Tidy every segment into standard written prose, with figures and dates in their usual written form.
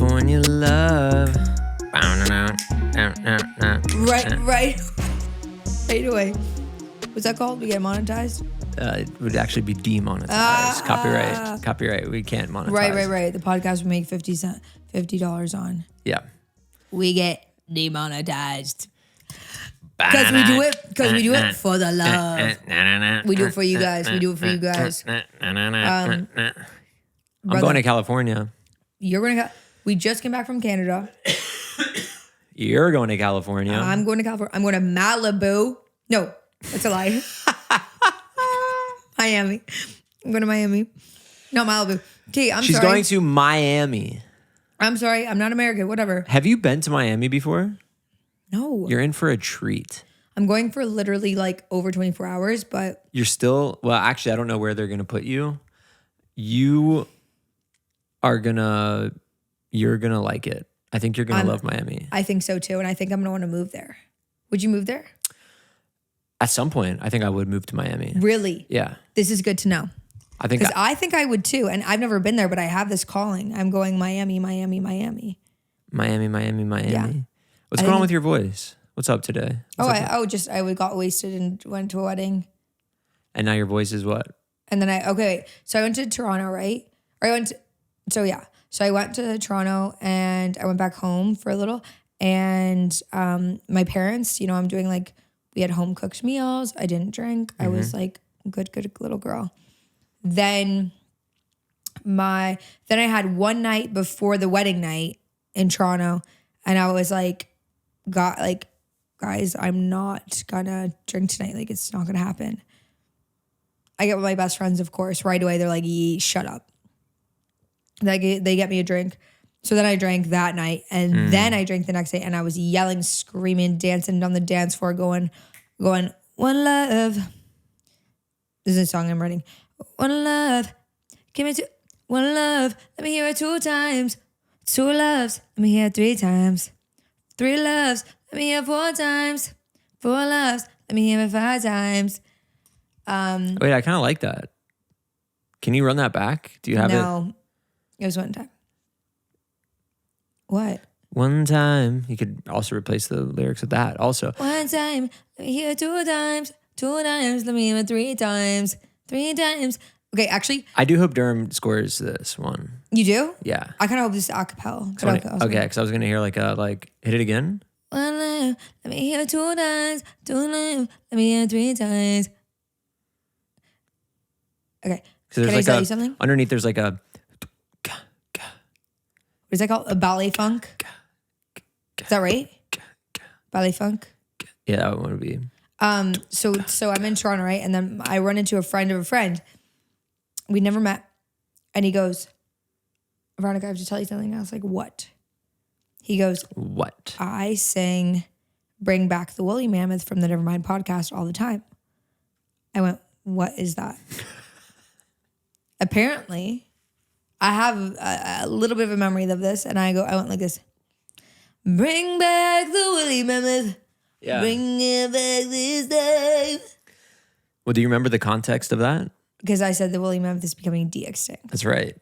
California love. Right away. What's that called? We get monetized? It would actually be demonetized. Copyright. We can't monetize. Right. The podcast we make $50 on. Yeah. We get demonetized. Because we do it for the love. We do it for you guys. I'm going to California. You're going to... We just came back from Canada. You're going to California. I'm going to California. I'm going to Malibu. No, that's a lie. Miami. I'm going to Miami. Not Malibu. Okay, She's going to Miami. I'm sorry. I'm not American. Whatever. Have you been to Miami before? No. You're in for a treat. I'm going for literally like over 24 hours, but... You're still... Well, actually, I don't know where they're going to put you. You're going to like it. I think you're going to love Miami. I think so too. And I think I'm going to want to move there. Would you move there? At some point, I think I would move to Miami. Really? Yeah. This is good to know. I think I would too. And I've never been there, but I have this calling. I'm going Miami. Yeah. What's going on with your voice? What's up today? I got wasted and went to a wedding. And now your voice is what? And then so I went to Toronto, right? So I went to Toronto and I went back home for a little. And my parents, I'm doing like, we had home cooked meals. I didn't drink. I was like good little girl. Then I had one night before the wedding night in Toronto, and I was like, guys, I'm not gonna drink tonight. Like, it's not gonna happen. I get with my best friends, of course, right away. They're like, shut up. They get me a drink. So then I drank that night, and then I drank the next day, and I was yelling, screaming, dancing down the dance floor, going, one love. This is a song I'm writing. One love, give me one love. Let me hear it 2 times. 2 loves, let me hear it 3 times. 3 loves, let me hear it 4 times. 4 loves, let me hear it 5 times. Wait, I kind of like that. Can you run that back? Do you have it? No, it was one time. What? One time. You could also replace the lyrics with that also. One time, let me hear it 2 times. 2 times, let me hear it 3 times. 3 times. Okay, actually. I do hope Durham scores this one. You do? Yeah. I kind of hope this is a cappella. Okay, because I was going to hear hit it again. One time, let me hear it 2 times. 2 times, let me hear it 3 times. Okay. Can I tell you something? Underneath there's like a... What is that called? A ballet funk? Is that right? Ballet funk? Yeah, that would be. So I'm in Toronto, right? And then I run into a friend of a friend. We never met. And he goes, Veronika, I have to tell you something. I was like, what? He goes, what? I sing Bring Back the Woolly Mammoth from the Nevermind podcast all the time. I went, what is that? Apparently, I have a little bit of a memory of this. And I went like this. Bring back the woolly mammoth. Yeah. Bring it back this time. Well, do you remember the context of that? Because I said the woolly mammoth is becoming de-extinct. That's right.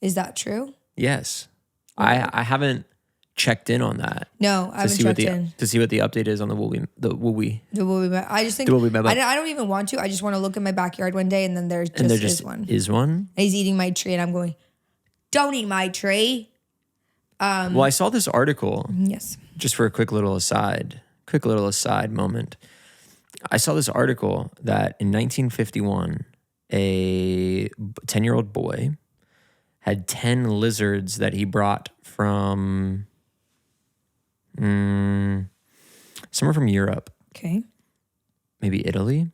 Is that true? Yes. I haven't checked in on that. No, I haven't checked in. To see what the update is on the woolly. The woolly mammoth. I just think, I don't even want to. I just want to look in my backyard one day and then there just is one. Is one? And he's eating my tree and I'm going, don't eat my tree. Well, I saw this article. Yes. Just for a quick little aside moment. I saw this article that in 1951, a 10-year-old boy had 10 lizards that he brought from somewhere from Europe. Okay. Maybe Italy.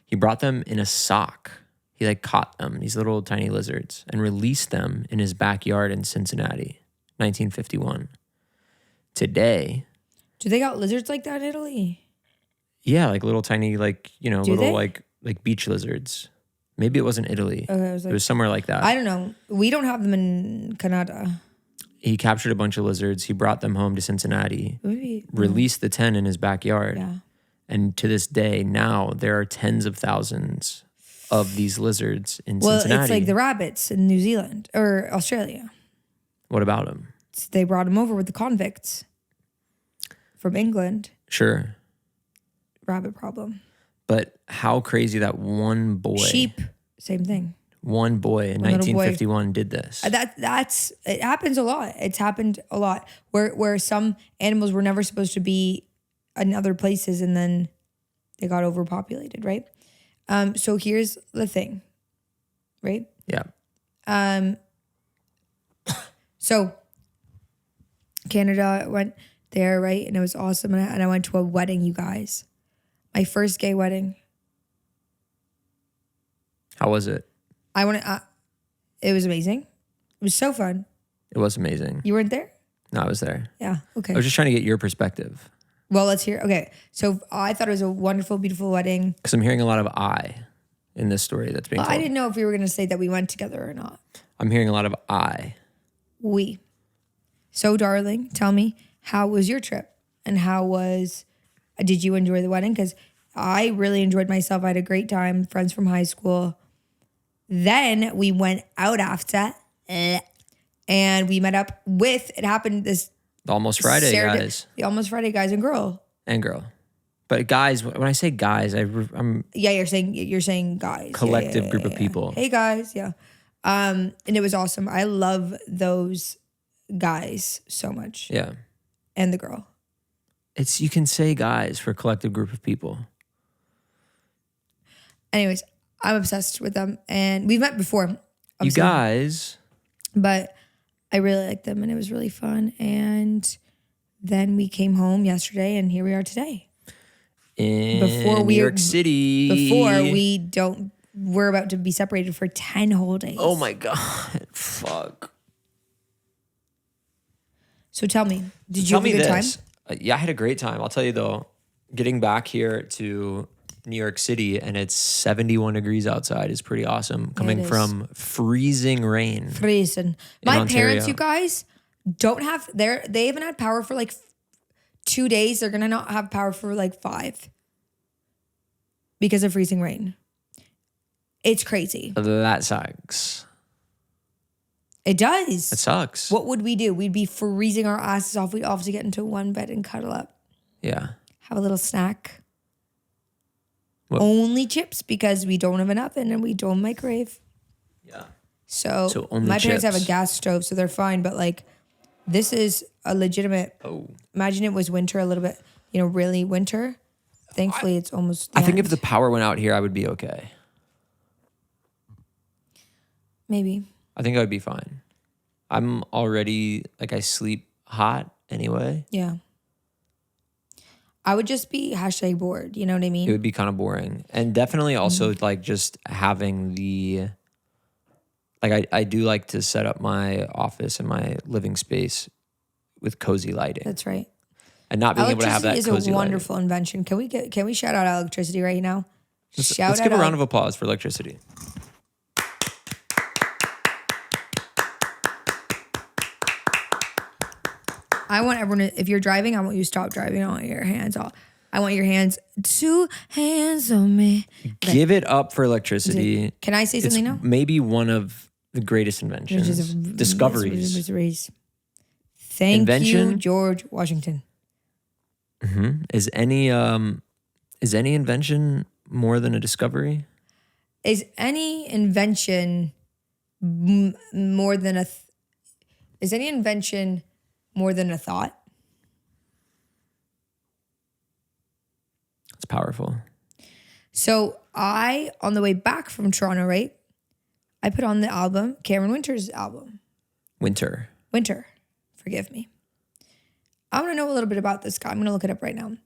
He brought them in a sock. He caught them, these little tiny lizards, and released them in his backyard in Cincinnati. 1951. Today. Do they got lizards like that in Italy? Yeah, little tiny, little they? beach lizards. Maybe it wasn't Italy. Okay, it was somewhere like that. I don't know. We don't have them in Canada. He captured a bunch of lizards. He brought them home to Cincinnati. Released the 10 in his backyard. Yeah. And to this day, now there are tens of thousands of these lizards in Cincinnati. Well, it's like the rabbits in New Zealand or Australia. What about them? they brought him over with the convicts from England. Sure. Rabbit problem. But how crazy that one boy. Sheep, same thing. One boy in 1951 did this. It happens a lot. It's happened a lot where some animals were never supposed to be in other places and then they got overpopulated, right? So here's the thing, right? Yeah. So Canada went there, right? And it was awesome. And I went to a wedding, you guys. My first gay wedding. How was it? It was amazing. It was so fun. It was amazing. You weren't there? No, I was there. Yeah. Okay. I was just trying to get your perspective. Well, let's hear. Okay. So I thought it was a wonderful, beautiful wedding. Because I'm hearing a lot of I in this story that's being told. I didn't know if we were going to say that we went together or not. I'm hearing a lot of I. We. So, darling, tell me, how was your trip? And did you enjoy the wedding? Because I really enjoyed myself. I had a great time. Friends from high school. Then we went out after and we met up with, it happened this. The Almost Friday guys. The Almost Friday guys and girl. And girl. But guys, when I say guys, I'm. Yeah, you're saying guys. Collective group of people. Hey guys, yeah. And it was awesome. I love those guys so much. Yeah. And the girl. You can say guys for a collective group of people. Anyways, I'm obsessed with them. And we've met before. You guys. But I really liked them and it was really fun. And then we came home yesterday and here we are today. In New York City. We're about to be separated for 10 whole days. Oh my God. Fuck. So tell me, did you have a good time? Yeah, I had a great time. I'll tell you though, getting back here to New York City and it's 71 degrees outside is pretty awesome. Coming from freezing rain. Freezing. My parents, you guys, they haven't had power for like 2 days. They're going to not have power for like 5 because of freezing rain. It's crazy. That sucks. It does. It sucks. What would we do? We'd be freezing our asses off. We'd all have to get into one bed and cuddle up. Yeah. Have a little snack. What? Only chips because we don't have an oven and we don't microwave. Yeah. So only my chips. parents have a gas stove, so they're fine. But like, this is a legitimate. Oh. Imagine it was winter a little bit, really winter. Thankfully, it's almost. I think if the power went out here, I would be okay. Maybe. I think I would be fine. I'm already, I sleep hot anyway. Yeah. I would just be #bored. You know what I mean? It would be kind of boring. And definitely also just having the, I do like to set up my office and my living space with cozy lighting. That's right. And not being able to have that cozy cozy is a wonderful invention. Can we shout out electricity right now? Let's give a round of applause for electricity. I want everyone to, if you're driving, I want you to stop driving. I want your hands off. I want your hands, 2 hands on me. Okay. Give it up for electricity. Can I say something now? Maybe one of the greatest inventions. Discoveries. Thank you, George Washington. Mm-hmm. Is any invention more than a discovery? Is any invention more than a thought? It's powerful. So on the way back from Toronto, right? I put on the album, Cameron Winter's album. Winter. Forgive me. I want to know a little bit about this guy. I'm going to look it up right now.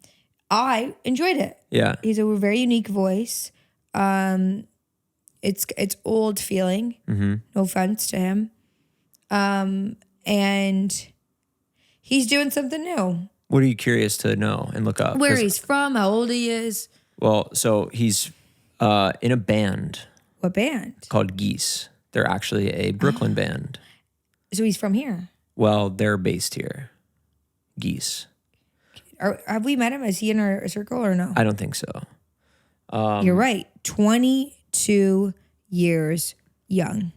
I enjoyed it. Yeah. He's a very unique voice. It's old feeling. Mm-hmm. No offense to him. And he's doing something new. What are you curious to know and look up? Where he's from, how old he is. Well, so he's in a band. What band? Called Geese. They're actually a Brooklyn band. So he's from here? Well, they're based here. Geese. Have we met him? Is he in our circle or no? I don't think so. You're right. 22 years young.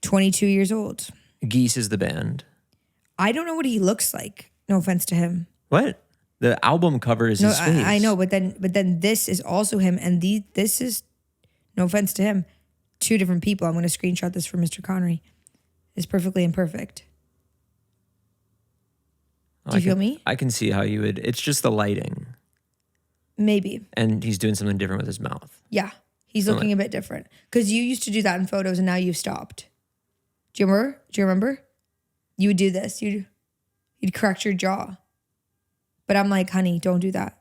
22 years old. Geese is the band. I don't know what he looks like. No offense to him. What? The album cover is his face. I know, but then this is also him, and this is, no offense to him, two different people. I'm going to screenshot this for Mr. Connery. It's perfectly imperfect. Do you feel me? I can see how you would. It's just the lighting. Maybe. And he's doing something different with his mouth. Yeah. He's looking a bit different. Because you used to do that in photos and now you've stopped. Do you remember? You would do this. You'd correct your jaw. But I'm like, honey, don't do that.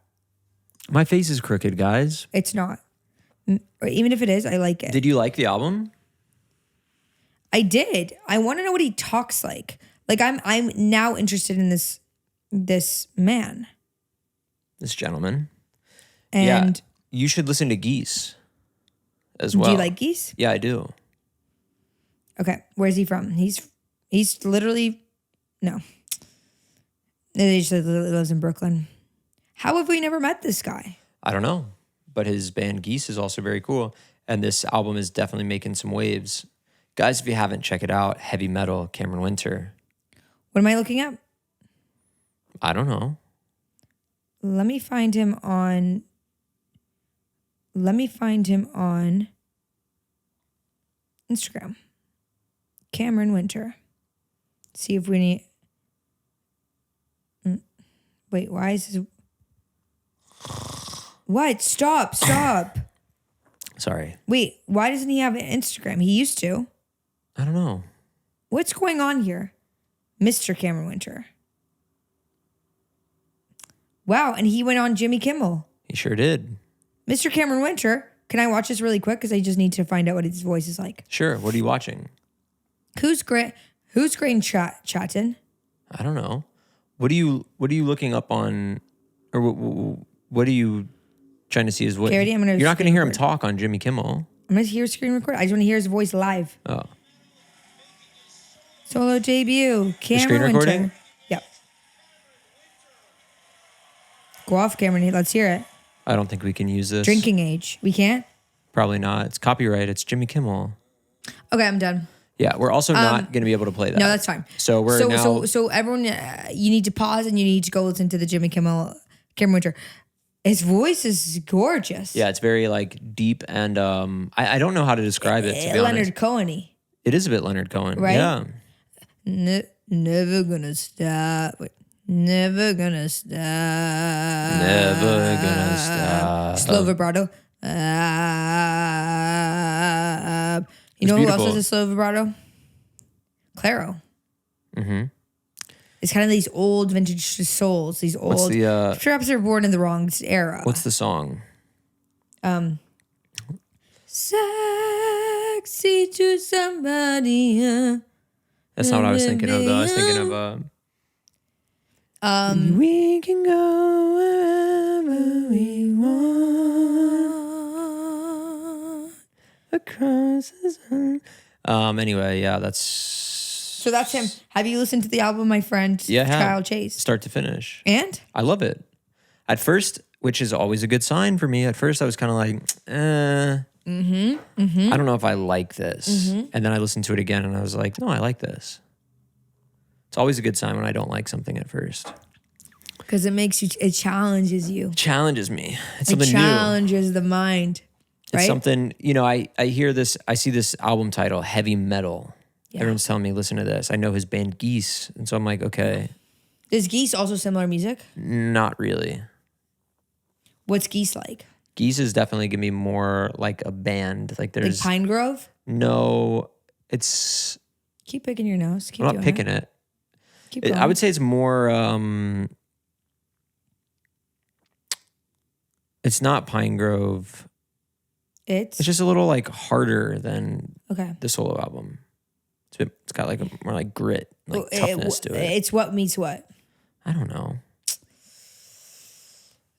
My face is crooked, guys. It's not. Or even if it is, I like it. Did you like the album? I did. I want to know what he talks like. Like I'm now interested in this man. This gentleman. And yeah, you should listen to Geese as well. Do you like Geese? Yeah, I do. Okay, where's he from? He's literally, no. He just lives in Brooklyn. How have we never met this guy? I don't know, but his band Geese is also very cool. And this album is definitely making some waves. Guys, if you haven't, check it out. Heavy Metal, Cameron Winter. What am I looking at? I don't know. Let me find him on Instagram. Cameron Winter. See if we need. Wait, why is this? What? Stop. Sorry. Wait, why doesn't he have an Instagram? He used to. I don't know. What's going on here? Mr. Cameron Winter. Wow, and he went on Jimmy Kimmel. He sure did. Mr. Cameron Winter. Can I watch this really quick? Because I just need to find out what his voice is like. Sure. What are you watching? Who's great chatting? I don't know. What are you looking up on, or what are you trying to see his voice? Okay, ready? You're not going to hear him talk on Jimmy Kimmel. I'm going to hear screen record. I just want to hear his voice live. Oh. Solo debut. Cameron screen recording? Winter. Yep. Go off, Cameron. Let's hear it. I don't think we can use this. Drinking age. We can't? Probably not. It's copyright. It's Jimmy Kimmel. Okay, I'm done. Yeah, we're also not going to be able to play that. No, that's fine. So we're now. So everyone, you need to pause and you need to go listen to the Cameron Winter. His voice is gorgeous. Yeah, it's very like deep and I don't know how to describe it. To be Leonard honest. Cohen-y. It is a bit Leonard Cohen, right? Yeah. Never gonna stop. Wait. Never gonna stop. Never gonna stop. Slow vibrato. You know who else has a slow vibrato? Claro. Mm-hmm. It's kind of these old vintage souls. These old. What's the? Perhaps they're born in the wrong era. What's the song? Sexy to somebody. That's not what I was thinking of, though. I was thinking of. We can go wherever we want across the sun. Anyway, yeah, that's. So that's him. Have you listened to the album, my friend? Yeah, Kyle Chase. Start to finish. And? I love it. At first, which is always a good sign for me. At first, I was kind of like, I don't know if I like this. And then I listened to it again, and I was like, no, I like this. It's always a good sign when I don't like something at first. Because it challenges you. It challenges me. It's something new. It challenges the mind. Right? It's something, I hear this, I see this album title, Heavy Metal. Yeah. Everyone's telling me, listen to this. I know his band Geese. And so I'm like, okay. Is Geese also similar music? Not really. What's Geese like? Geese is definitely going to be more like a band. Like there's. Like Pine Grove? No, it's. Keep picking your nose. I'm not picking it. Keep going. I would say it's more. It's not Pine Grove. It's just a little like harder than the solo album. It's got like a more like grit, like toughness to it. It's what meets what? I don't know.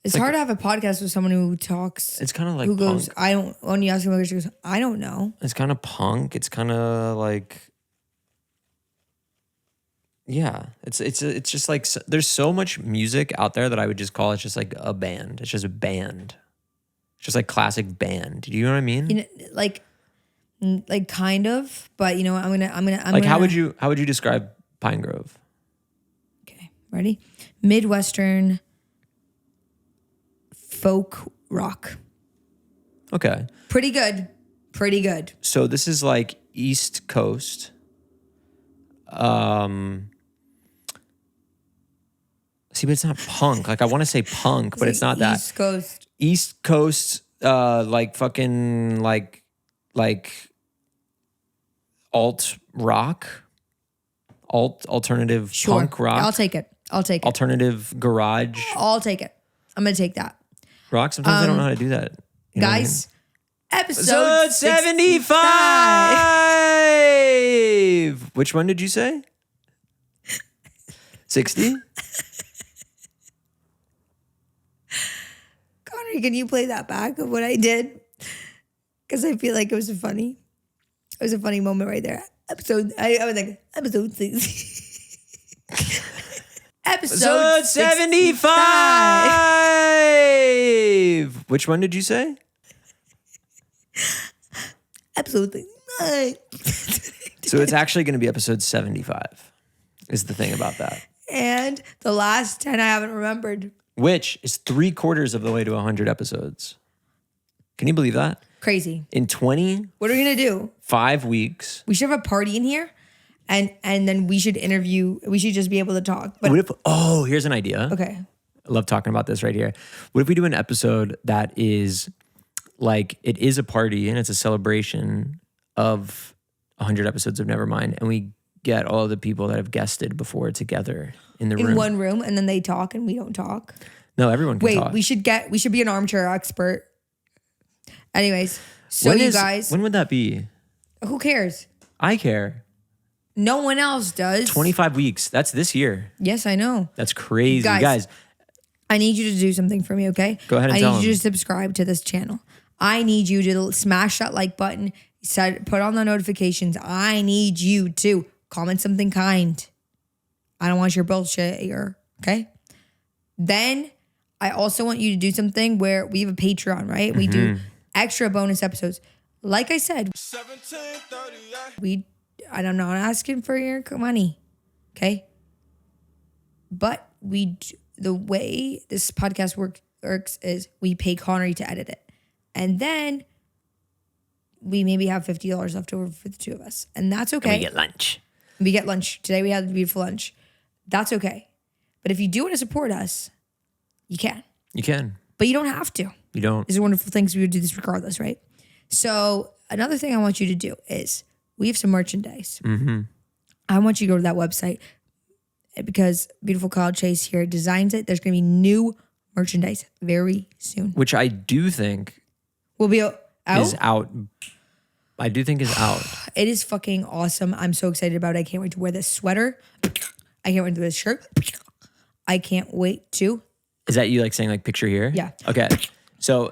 It's hard to have a podcast with someone who talks. It's kind of like who punk. Goes. I don't. When you ask him, she goes, I don't know. It's kind of punk. It's kind of like. Yeah, it's just like there's so much music out there that I would just call it just like a band. It's just a band. It's just like classic band. Do you know what I mean? Like Like kind of, but you know what? I'm gonna. How would you describe Pine Grove? Okay, ready? Midwestern folk rock. Okay. Pretty good. Pretty good. So this is like East Coast. See, but it's not punk. Like I want to say punk, but it's not that. East Coast. East Coast, like fucking like alt rock, alternative Sure. punk rock. I'll take it. Alternative garage I'll take it. I'm gonna take that. rock. Sometimes I don't know how to do that. You know what I mean? Guys, episode 75. Which one did you say? 60? Connor, can you play that back of what I did? Because I feel like it was a funny moment right there. I was like, episode 6. Episode 75. Which one did you say? Episode 9. So it's actually going to be episode 75 is the thing about that. And the last 10 I haven't remembered. Which is 3/4 of the way to 100 episodes. Can you believe that? Crazy. In 25 What are we going to do? weeks. We should have a party in here and then we should interview. We should just be able to talk. But Here's an idea. okay. I love talking about this right here. What if we do an episode that is like, it is a party and it's a celebration of 100 episodes of Nevermind, and we get all the people that have guested before together in the room. In one room, and then they talk and we don't talk. No, everyone can talk. We should be an armchair expert. Anyways, so when would that be? Who cares? I care. No one else does. 25 weeks. That's this year. Yes, I know. That's crazy. Guys, I need you to do something for me, okay? Go ahead and tell I need you them. to subscribe to this channel. I need you to smash that like button, put on the notifications. I need you to comment something kind. I don't want your bullshit here, okay? Then I also want you to do something where we have a Patreon, right? We do extra bonus episodes. Like I said, I'm not asking for your money, okay? But the way this podcast works is we pay Connery to edit it. And then we maybe have $50 left over for the two of us. And that's okay. And we get lunch. We get lunch. Today we had a beautiful lunch. That's okay. But if you do want to support us, you can. You can. But you don't have to. You don't. These are wonderful things. We would do this regardless, right? So another thing I want you to do is we have some merchandise. Mm-hmm. I want you to go to that website because beautiful Kyle Chase here designs it. There's going to be new merchandise very soon. Which I do think Will be out. is out. I do think is out. It is fucking awesome. I'm so excited about it. I can't wait to wear this sweater. I can't wait to wear this shirt. I can't wait to. Is that you like saying like picture here? Yeah. Okay. So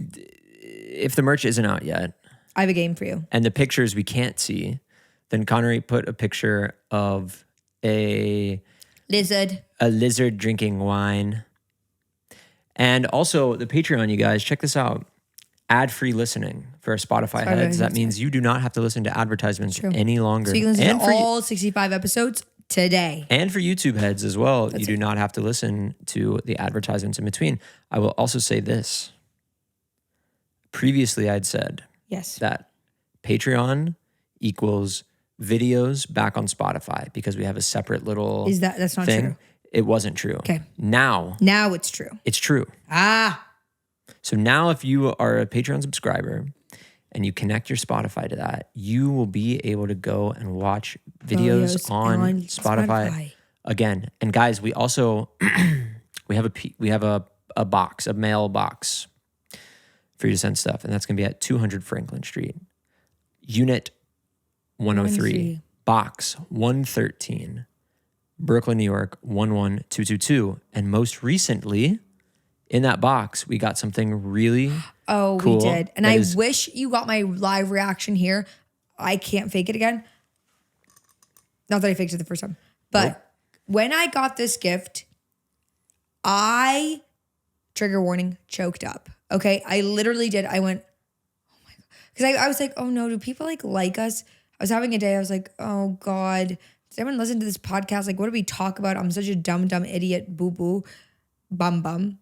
if the merch isn't out yet I have a game for you. and the pictures we can't see, then Connery put a picture of a Lizard. drinking wine. And also the Patreon, you guys, check this out. Ad-free listening for Spotify heads. That means you do not have to listen to advertisements any longer. So you can listen to all 65 episodes today. And for YouTube heads as well, you do not have to listen to the advertisements in between. I will also say this. Previously, I'd said that Patreon equals videos back on Spotify because we have a separate little that's not thing. true? It wasn't true. Okay. Now it's true. it's true. So now if you are a Patreon subscriber and you connect your Spotify to that, you will be able to go and watch videos on Spotify again. And guys, we also we have a box, a mail box for you to send stuff, and that's going to be at 200 Franklin Street, Unit 103, Box 113, Brooklyn, New York 11222. And most recently, in that box, we got something really cool. We did. And I wish you got my live reaction here. I can't fake it again. Not that I faked it the first time. But when I got this gift, trigger warning, choked up. Okay? I literally did. I went, oh my God. Because I was like, oh no, do people like us? I was having a day. I was like, oh God, does anyone listen to this podcast? Like, what do we talk about? I'm such a dumb idiot, boo boo, bum,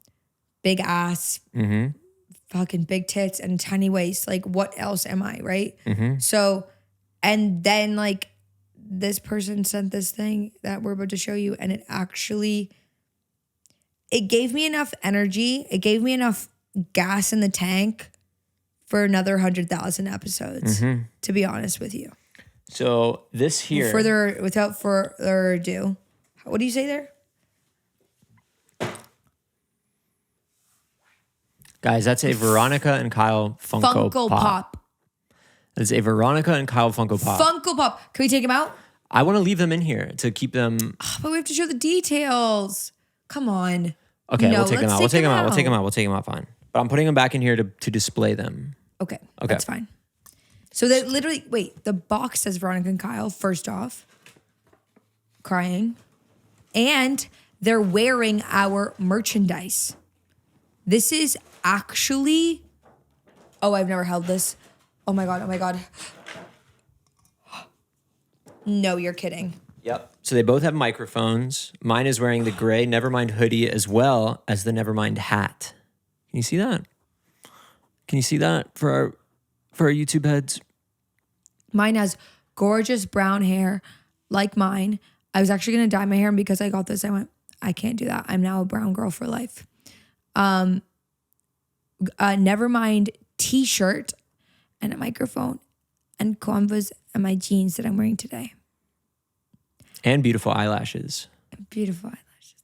big ass, fucking big tits and tiny waist. Like, what else am I, right? So, and then like this person sent this thing that we're about to show you, and it gave me enough energy. It gave me enough gas in the tank for another 100,000 episodes, to be honest with you. So this here. Without further ado, what do you say there? Guys, that's a Veronika and Kyle Funko Pop. That's a Veronika and Kyle Funko Pop. Funko Pop. Can we take them out? I want to leave them in here to keep them. But we have to show the details. Come on. Okay, No, we'll take them let's out. We'll take them out. out. We'll take them out. We'll take them out. Fine. But I'm putting them back in here to display them. Okay, that's fine. So that literally, wait, the box says Veronika and Kyle, first off, crying. And they're wearing our merchandise. This is actually, oh, I've never held this. Oh my God. No, you're kidding. Yep. So they both have microphones. Mine is wearing the gray Nevermind hoodie as well as the Nevermind hat. Can you see that? Can you see that for our YouTube heads? Mine has gorgeous brown hair like mine. I was actually going to dye my hair, and because I got this, I went, I can't do that. I'm now a brown girl for life. Nevermind t-shirt and a microphone and Converse and my jeans that I'm wearing today. And beautiful eyelashes. Beautiful eyelashes.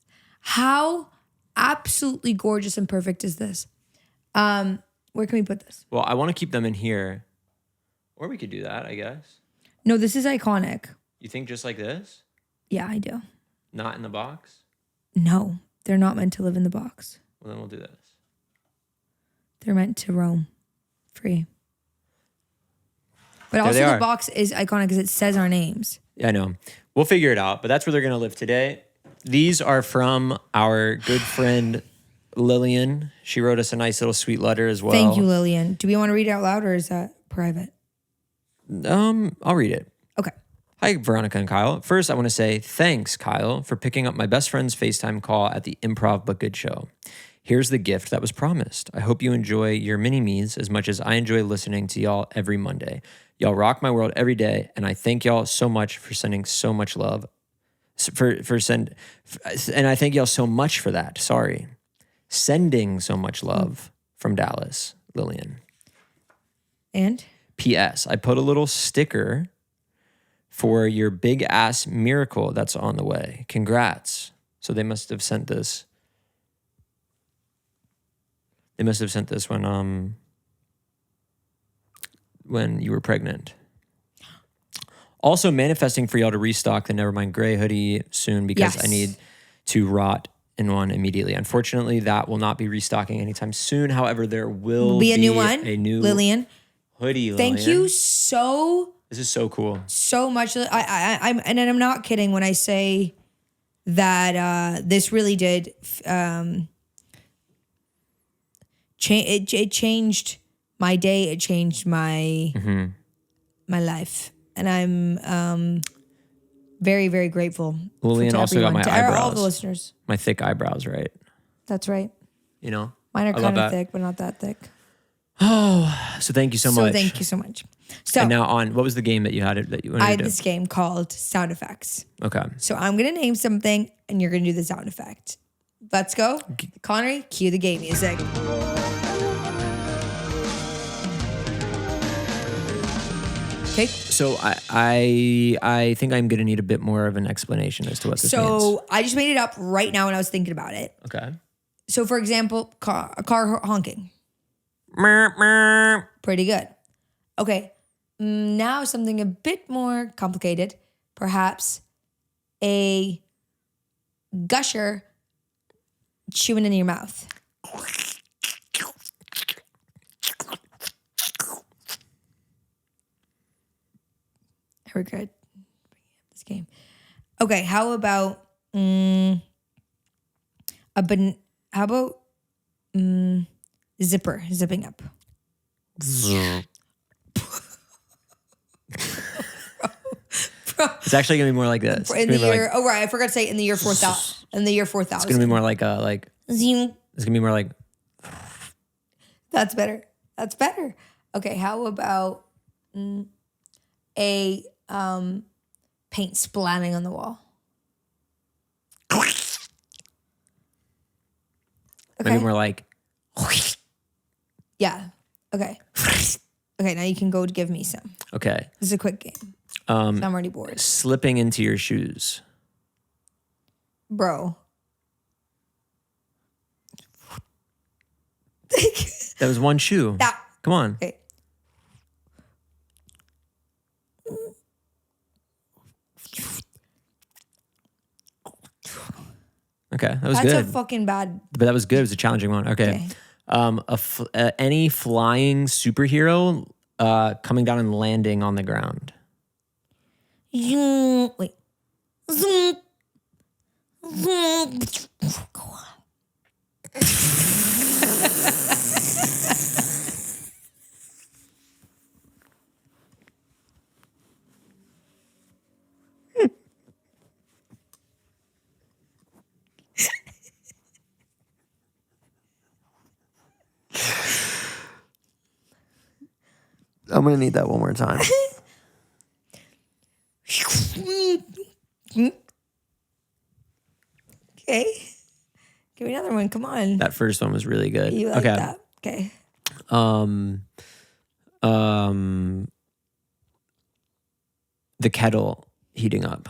How absolutely gorgeous and perfect is this? Where can we put this? Well, I want to keep them in here. Or we could do that, I guess. No, this is iconic. You think just like this? Yeah, I do. Not in the box? No, they're not meant to live in the box. Well, then we'll do this. They're meant to roam free. But There also they the are. box is iconic because it says our names. Yeah, I know. We'll figure it out, but that's where they're going to live today. These are from our good friend Lillian. She wrote us a nice little sweet letter as well. Thank you, Lillian. Do we want to read it out loud, or is that private? I'll read it. Okay. Hi, Veronika and Kyle. First, I want to say thanks, Kyle, for picking up my best friend's FaceTime call at the Improv But Good show. Here's the gift that was promised. I hope you enjoy your mini-me's as much as I enjoy listening to y'all every Monday. Y'all rock my world every day, and I thank y'all so much for sending so much love. And I thank y'all so much for that. Sorry. Sending so much love from Dallas, Lillian. And? P.S. I put a little sticker for your big ass miracle that's on the way. Congrats. So they must have sent this. They must have sent this when you were pregnant. Also manifesting for y'all to restock the Nevermind Gray hoodie soon because Yes. I need to rot in one immediately. Unfortunately, that will not be restocking anytime soon. However, there will Be a new one. A new Lillian. hoodie. Lillian. Thank you so This is so cool. much. I'm not kidding when I say that this really did it changed my day. It changed my my life, and I'm very, very grateful. Lillian to also got everyone, my to eyebrows. all the listeners. My thick eyebrows, right? That's right. You know? Mine are I love kind of that. thick, but not that thick. So thank you so much. Thank you so much. So And now on, what was the game that you had that you wanted I had to do? this game called Sound Effects. Okay. So I'm gonna name something, and you're gonna do the sound effect. Let's go, Connery. Cue the game music. Okay. So I think I'm gonna need a bit more of an explanation as to what this means. So I just made it up right now when I was thinking about it. Okay. So for example, a car honking. Pretty good. Okay. Now something a bit more complicated. Perhaps a gusher chewing in your mouth. I regret bringing up this game. Okay, how about zipper zipping up? It's actually gonna be more like this. In the year, oh right, I forgot to say in the year 4000. In the year 4000, it's gonna be more like Zoom. It's gonna be more like. That's better. That's better. Okay, how about a paint splatting on the wall? Okay. Maybe more like. Yeah. Okay. Okay, now you can go to give me some. Okay. This is a quick game. So I'm already bored. Slipping into your shoes. Bro. That was one shoe. Come on. Okay. Okay, that was That's good. a fucking bad. But that was good. It was a challenging one. Okay. Any flying superhero coming down and landing on the ground. Wait. Zoom. Zoom. Go on. I'm gonna need that one more time. Okay. Give me another one. Come on. That first one was really good. You like that? Okay. The kettle heating up.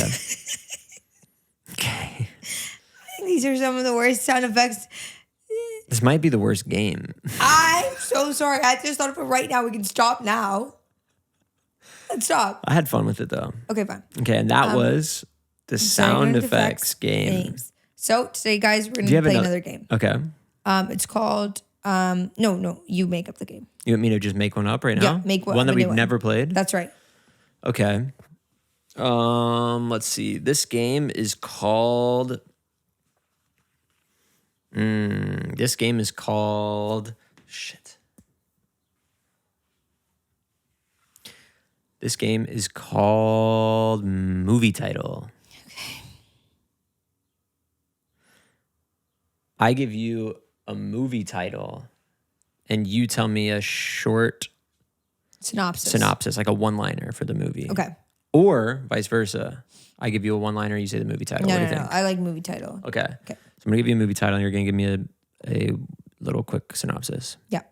Okay. Okay. These are some of the worst sound effects. This might be the worst game. I'm so sorry. I just thought of it right now. We can stop now. Let's stop. I had fun with it though. Okay, fine. Okay, and that was the sound effects game. Games. So today, guys, we're gonna play another game. Okay. It's called no, you make up the game. You want me to just make one up right now? Yeah, make one that we've never played. That's right. Okay. Let's see. This game is called. This game is called. Shit. This game is called movie title. Okay. I give you a movie title, and you tell me a short synopsis, like a one-liner for the movie. Okay. Or vice versa. I give you a one-liner, you say the movie title. What do you think? I like movie title. Okay. So I'm gonna give you a movie title, and you're gonna give me a little quick synopsis. Yeah.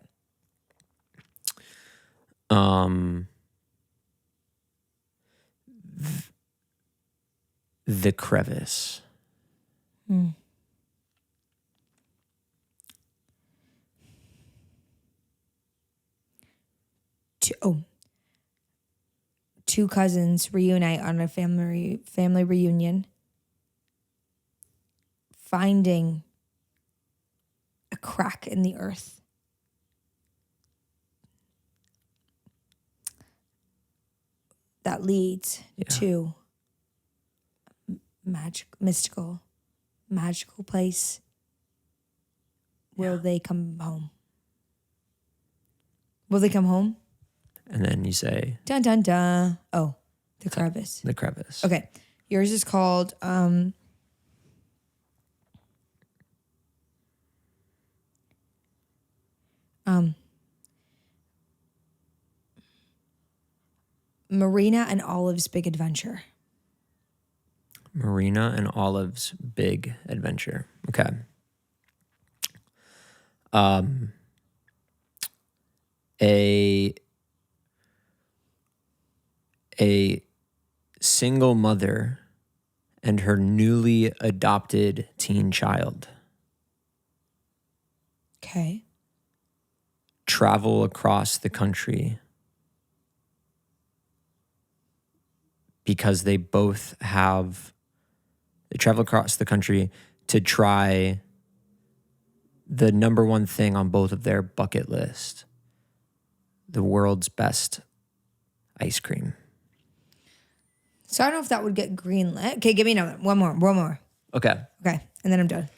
The Crevice. Two cousins reunite on a family reunion, finding a crack in the earth. That leads to mystical place. Will they come home? Will they come home? And then you say... Dun, dun, dun. Oh, The Crevice. The Crevice. Okay. Yours is called... Marina and Olive's Big Adventure. Marina and Olive's Big Adventure. Okay. A single mother and her newly adopted teen child Okay. travel across the country because they travel across the country to try the number one thing on both of their bucket list. the world's best ice cream? So I don't know if that would get greenlit. Okay, give me another one. One more. Okay. Okay, and then I'm done.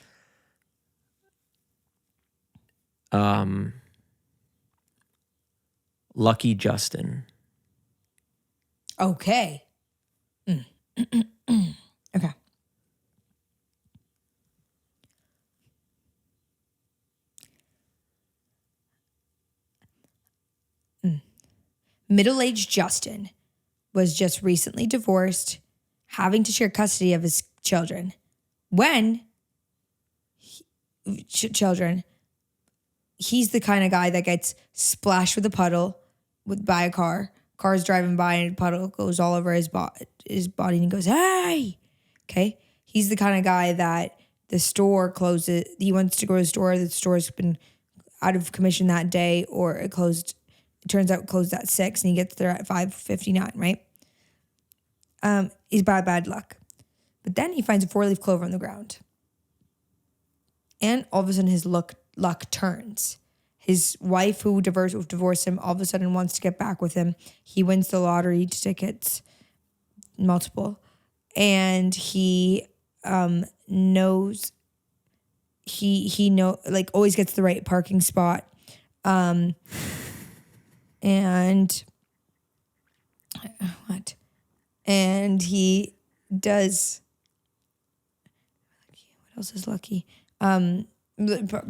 Lucky Justin. Okay. Okay. Middle-aged Justin was just recently divorced, having to share custody of his children. Children, he's the kind of guy that gets splashed with a puddle by a car. Car's driving by and a puddle goes all over his body and he goes, hey! Okay? He's the kind of guy that the store closes. He wants to go to the store's been out of commission that day, or it closed. It turns out it closed at 6 and he gets there at 5:59, right? He's bad luck. But then he finds a 4-leaf clover on the ground. And all of a sudden his luck turns. His wife, who divorced him, all of a sudden wants to get back with him. He wins the lottery tickets, multiple. And he knows, always gets the right parking spot. And what? And he does. What else is lucky? The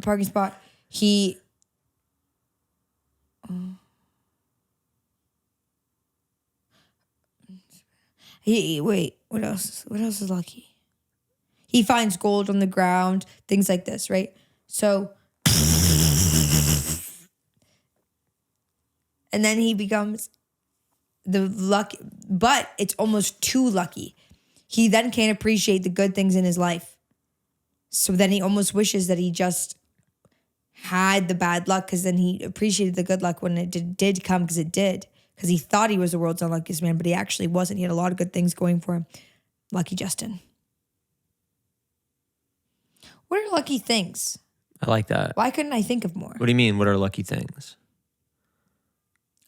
parking spot. Wait. What else? What else is lucky? He finds gold on the ground. Things like this, right? So. And then he becomes the lucky, but it's almost too lucky. He then can't appreciate the good things in his life. So then he almost wishes that he just had the bad luck, because then he appreciated the good luck when it did come, because it did. Because he thought he was the world's unluckiest man, but he actually wasn't. He had a lot of good things going for him. Lucky Justin. What are lucky things? I like that. Why couldn't I think of more? What do you mean? What are lucky things?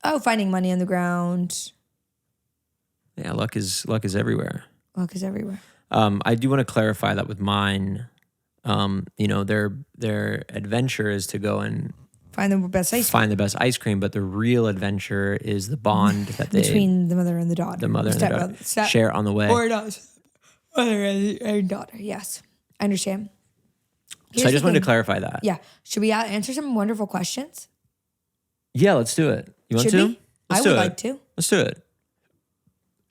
Oh, finding money on the ground. Yeah, luck is everywhere. Luck is everywhere. I do want to clarify that with mine. Their adventure is to go and find the best ice cream, but the real adventure is the bond that between the mother and the daughter. The mother and the daughter share on the way. Or not. Mother and daughter. Yes, I understand. So I just wanted to clarify that. Yeah. Should we answer some wonderful questions? Yeah, let's do it. You want to? I would like to. Let's do it.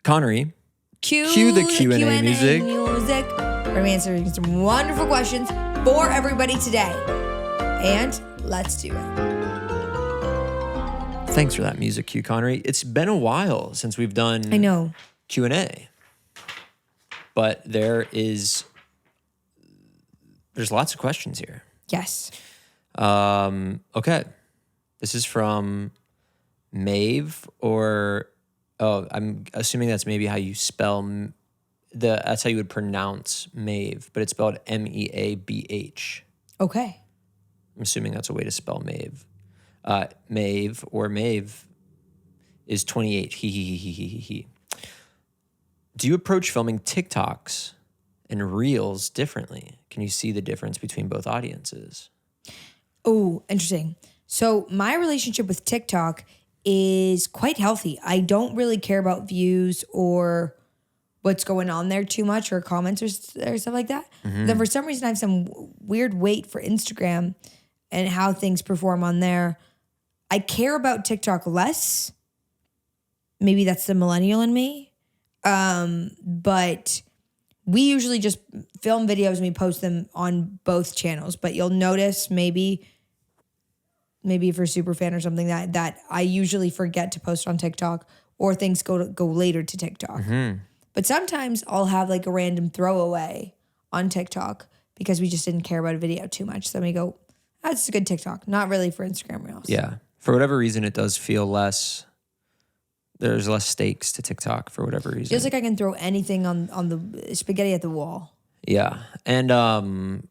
Connery, cue the Q&A music. We're going to be answering some wonderful questions for everybody today. And let's do it. Thanks for that music cue, Connery. It's been a while since we've done Q&A. But there's lots of questions here. Yes. Okay. This is from Maeve, I'm assuming that's maybe how you spell that's how you would pronounce Maeve, but it's spelled Meabh. Okay. I'm assuming that's a way to spell Maeve. Maeve is 28. He. Do you approach filming TikToks and Reels differently? Can you see the difference between both audiences? Oh, interesting. So my relationship with TikTok is quite healthy. I don't really care about views or what's going on there too much, or comments or stuff like that. Mm-hmm. Then for some reason I have some weird weight for Instagram and how things perform on there. I care about TikTok less. Maybe that's the millennial in me. But we usually just film videos and we post them on both channels. But you'll notice maybe if you're a super fan or something that I usually forget to post on TikTok, or things go later to TikTok. Mm-hmm. But sometimes I'll have like a random throwaway on TikTok because we just didn't care about a video too much. So we go, that's a good TikTok. Not really for Instagram Reels. Yeah. For whatever reason, it does feel there's less stakes to TikTok for whatever reason. Feels like I can throw anything on the spaghetti at the wall. Yeah. And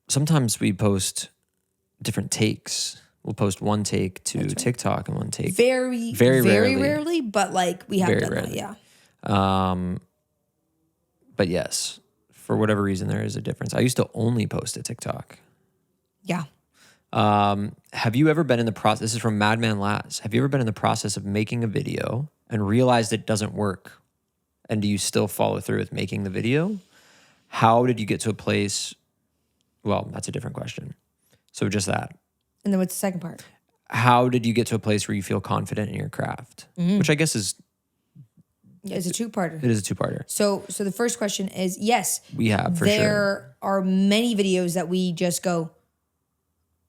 sometimes we post different takes We'll post one take to TikTok and one take. Very rarely, but like we have done that, yeah. But yes, for whatever reason, there is a difference. I used to only post to TikTok. Yeah. Have you ever been in the process? This is from Madman Laz. Have you ever been in the process of making a video and realized it doesn't work? And do you still follow through with making the video? How did you get to a place? Well, that's a different question. So just that. And then what's the second part? How did you get to a place where you feel confident in your craft? Which I guess is... It's a two-parter. It is a two-parter. So the first question is, yes. We have, for there sure. There are many videos that we just go,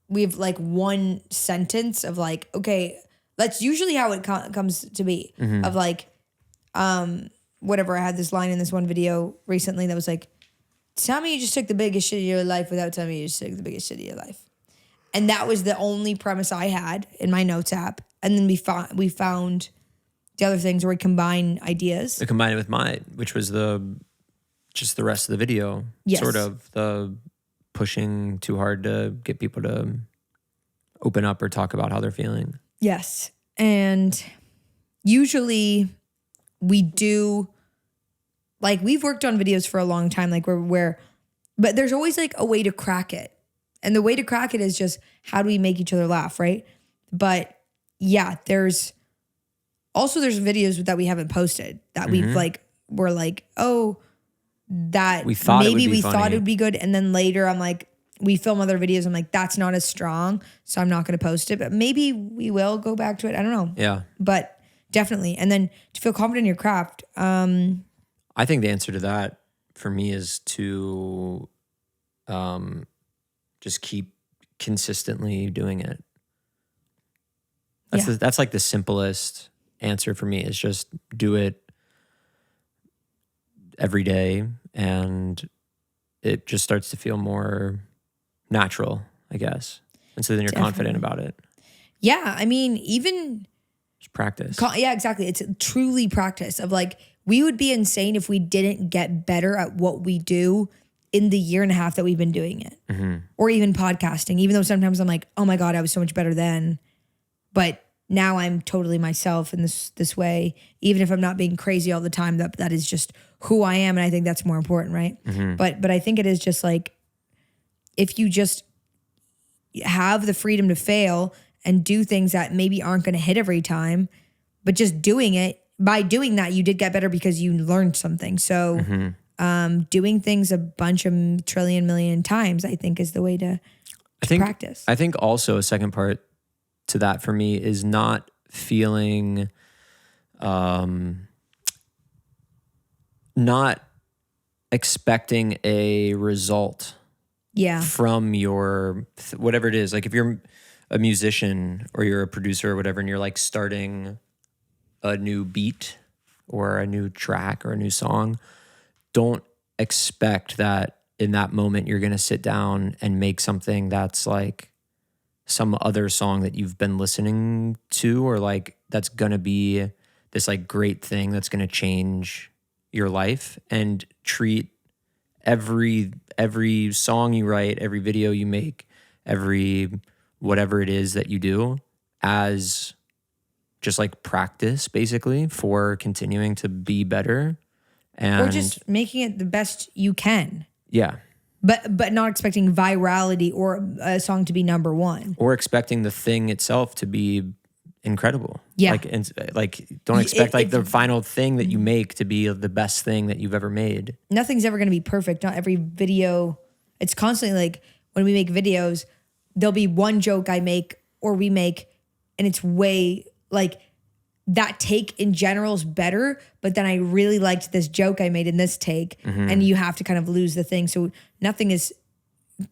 we have like one sentence of like, okay, that's usually how it comes to be. Of like, whatever, I had this line in this one video recently that was like, tell me you just took the biggest shit of your life without telling me you just took the biggest shit of your life. And that was the only premise I had in my notes app. And then we found the other things where we combine ideas. We combined it with mine, which was just the rest of the video. Yes. Sort of the pushing too hard to get people to open up or talk about how they're feeling. Yes. And usually we do, like, we've worked on videos for a long time, like but there's always like a way to crack it. And the way to crack it is just, how do we make each other laugh, right? But yeah, there's videos that we haven't posted that we've like, we're like, oh, that we thought it would be good. And then later I'm like, we film other videos. I'm like, that's not as strong, so I'm not going to post it, but maybe we will go back to it. I don't know. Yeah. But definitely. And then to feel confident in your craft. I think the answer to that for me is to just keep consistently doing it. That's like the simplest answer for me, is just do it every day, and it just starts to feel more natural, I guess. And so then you're confident about it. Yeah, I mean, even just practice. Yeah, exactly. It's truly practice of like, we would be insane if we didn't get better at what we do in the year and a half that we've been doing it. Or even podcasting, even though sometimes I'm like, oh my God, I was so much better then. But now I'm totally myself in this way, even if I'm not being crazy all the time. That is just who I am, and I think that's more important, right? But I think it is just like, if you just have the freedom to fail and do things that maybe aren't going to hit every time, but just doing it, by doing that, you did get better because you learned something. So doing things a bunch of trillion million times, I think, is the way to practice. I think also a second part to that for me is not feeling, not expecting a result from your, whatever it is. Like if you're a musician or you're a producer or whatever, and you're like starting a new beat or a new track or a new song, don't expect that in that moment you're going to sit down and make something that's like some other song that you've been listening to, or like that's going to be this like great thing that's going to change your life. And treat every song you write, every video you make, every whatever it is that you do as just like practice, basically, for continuing to be better. And or just making it the best you can. Yeah. But not expecting virality or a song to be number one. Or expecting the thing itself to be incredible. Yeah. Don't expect the final thing that you make to be the best thing that you've ever made. Nothing's ever going to be perfect. Not every video. It's constantly like, when we make videos, there'll be one joke I make or we make, and it's way like, that take in general is better, but then I really liked this joke I made in this take, and you have to kind of lose the thing. So nothing is,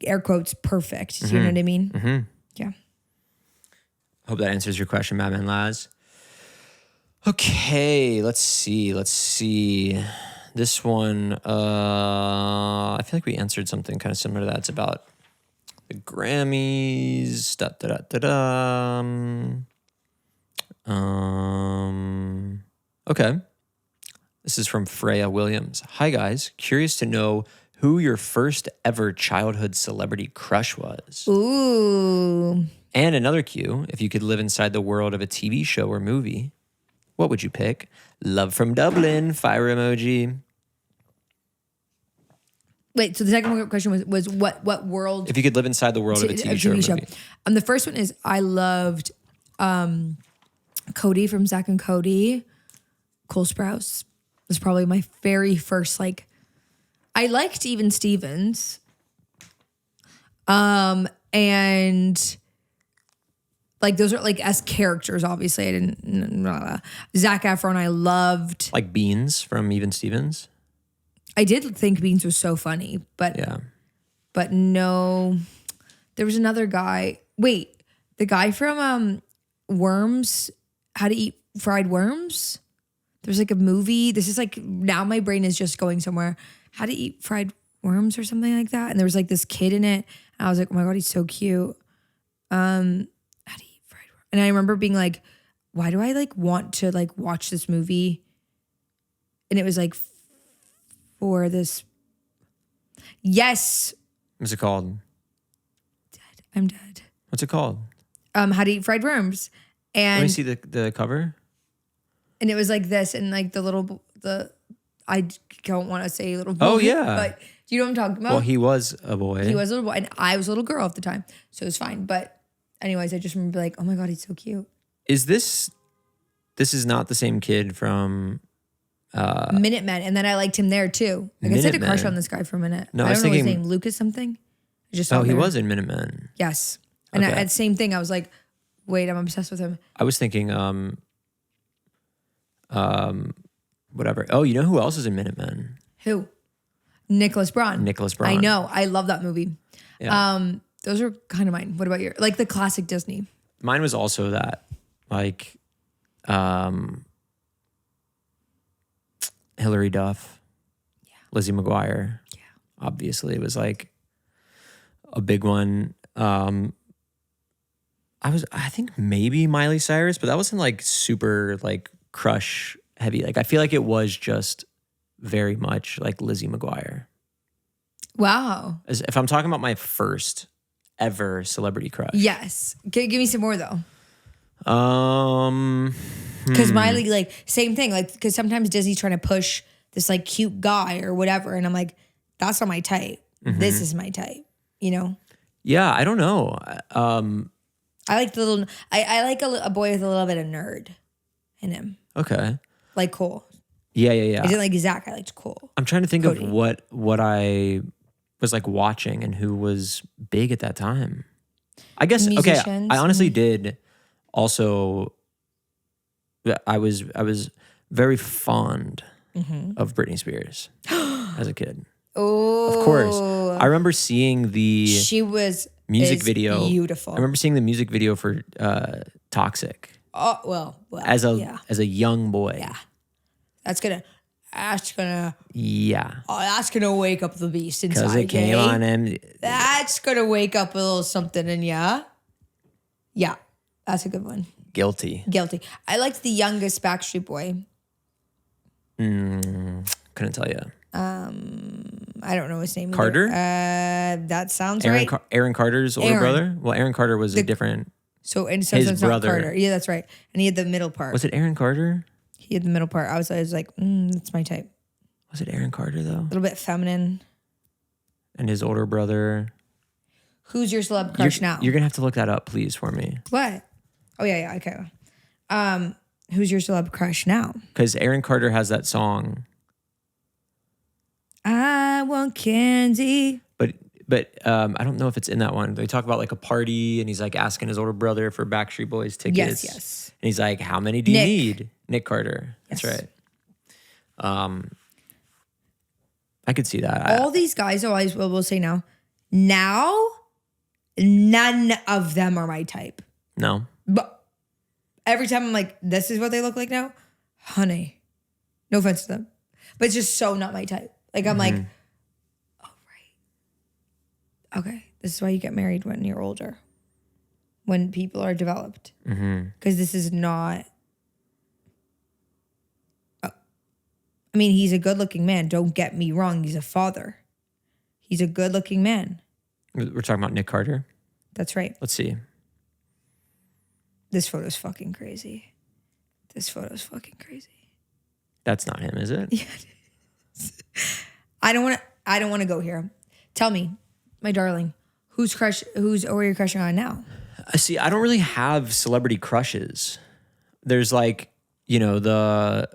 air quotes, perfect. Do you know what I mean? Yeah. Hope that answers your question, Madman Laz. Okay, let's see. This one, I feel like we answered something kind of similar to that. It's about the Grammys. Okay. This is from Freya Williams. Hi guys, curious to know who your first ever childhood celebrity crush was. Ooh. And another cue, if you could live inside the world of a TV show or movie, what would you pick? Love from Dublin, fire emoji. Wait, so the second question was what world? If you could live inside the world of a TV show or movie. The first one is I loved Cody from Zack and Cody. Cole Sprouse was probably my very first, like, I liked Even Stevens. And like those are like as characters, obviously. I didn't Zac Efron I loved. Like Beans from Even Stevens. I did think Beans was so funny, but yeah. But no. There was another guy. Wait, the guy from Worms, How to Eat Fried Worms? There's like a movie. This is like, now my brain is just going somewhere. How to Eat Fried Worms or something like that. And there was like this kid in it. And I was like, oh my God, he's so cute. How to Eat Fried Worms. And I remember being like, why do I like want to like watch this movie? And it was like for this. Yes. What's it called? Dead. I'm dead. What's it called? How to Eat Fried Worms. And let me see the cover. And it was like this, and like I don't want to say little boy. Oh yeah. But do you know what I'm talking about? Well, he was a boy. He was a little boy, and I was a little girl at the time, so it was fine. But anyways, I just remember like, oh my God, he's so cute. Is this is not the same kid from Minutemen, and then I liked him there too. Like I had a crush on this guy for a minute. No, I don't know thinking, his name, Lucas something. I just he was in Minutemen. Yes, and okay. at the same thing, I was like, wait, I'm obsessed with him. I was thinking, whatever. Oh, you know who else is in Minutemen? Who? Nicholas Braun. Nicholas Braun. I know. I love that movie. Yeah. Those are kind of mine. What about your, like the classic Disney? Mine was also that, like, Hilary Duff, Lizzie McGuire. Yeah. Obviously, it was like a big one. I think maybe Miley Cyrus, but that wasn't like super like crush heavy. Like I feel like it was just very much like Lizzie McGuire. Wow. If I'm talking about my first ever celebrity crush. Yes. Give me some more though. Because Miley, like same thing. Like because sometimes Disney's trying to push this like cute guy or whatever, and I'm like, that's not my type. Mm-hmm. This is my type. You know? Yeah, I don't know. I like the little. I like a boy with a little bit of nerd in him. Okay. Like Cole. Yeah. I didn't like Zach. I liked Cole. I'm trying to think of what I was like watching and who was big at that time. I guess musicians. Okay. I honestly did. Also, I was very fond of Britney Spears as a kid. Oh, of course. I remember seeing the music video. Beautiful. I remember seeing the music video for Toxic. Oh well, as a young boy. Yeah, that's gonna wake up the beast inside. Because it came on him. That's gonna wake up a little something in ya. Yeah, that's a good one. Guilty. I liked the youngest Backstreet Boy. Couldn't tell you. I don't know his name. Carter? That sounds right. Aaron Carter's older brother? Well, Aaron Carter was a different... So his brother. Carter. Yeah, that's right. And he had the middle part. Was it Aaron Carter? He had the middle part. I was like, that's my type. Was it Aaron Carter, though? A little bit feminine. And his older brother... Who's your celeb crush now? You're going to have to look that up, please, for me. What? Oh, yeah, okay. Who's your celeb crush now? Because Aaron Carter has that song... I want candy. But I don't know if it's in that one. They talk about like a party and he's like asking his older brother for Backstreet Boys tickets. Yes. And he's like, how many do you need? Nick Carter. That's right. I could see that. All these guys, I will say now, none of them are my type. No. But every time I'm like, this is what they look like now. Honey, no offense to them. But it's just so not my type. Like, I'm like, oh, right. Okay. This is why you get married when you're older. When people are developed. Because this is not. Oh. I mean, he's a good looking man. Don't get me wrong. He's a father. He's a good looking man. We're talking about Nick Carter? That's right. Let's see. This photo's fucking crazy. This photo's fucking crazy. That's not him, is it? Yeah, it is. I don't want to go here. Tell me, my darling, who are you crushing on now? See, I don't really have celebrity crushes. There's like, the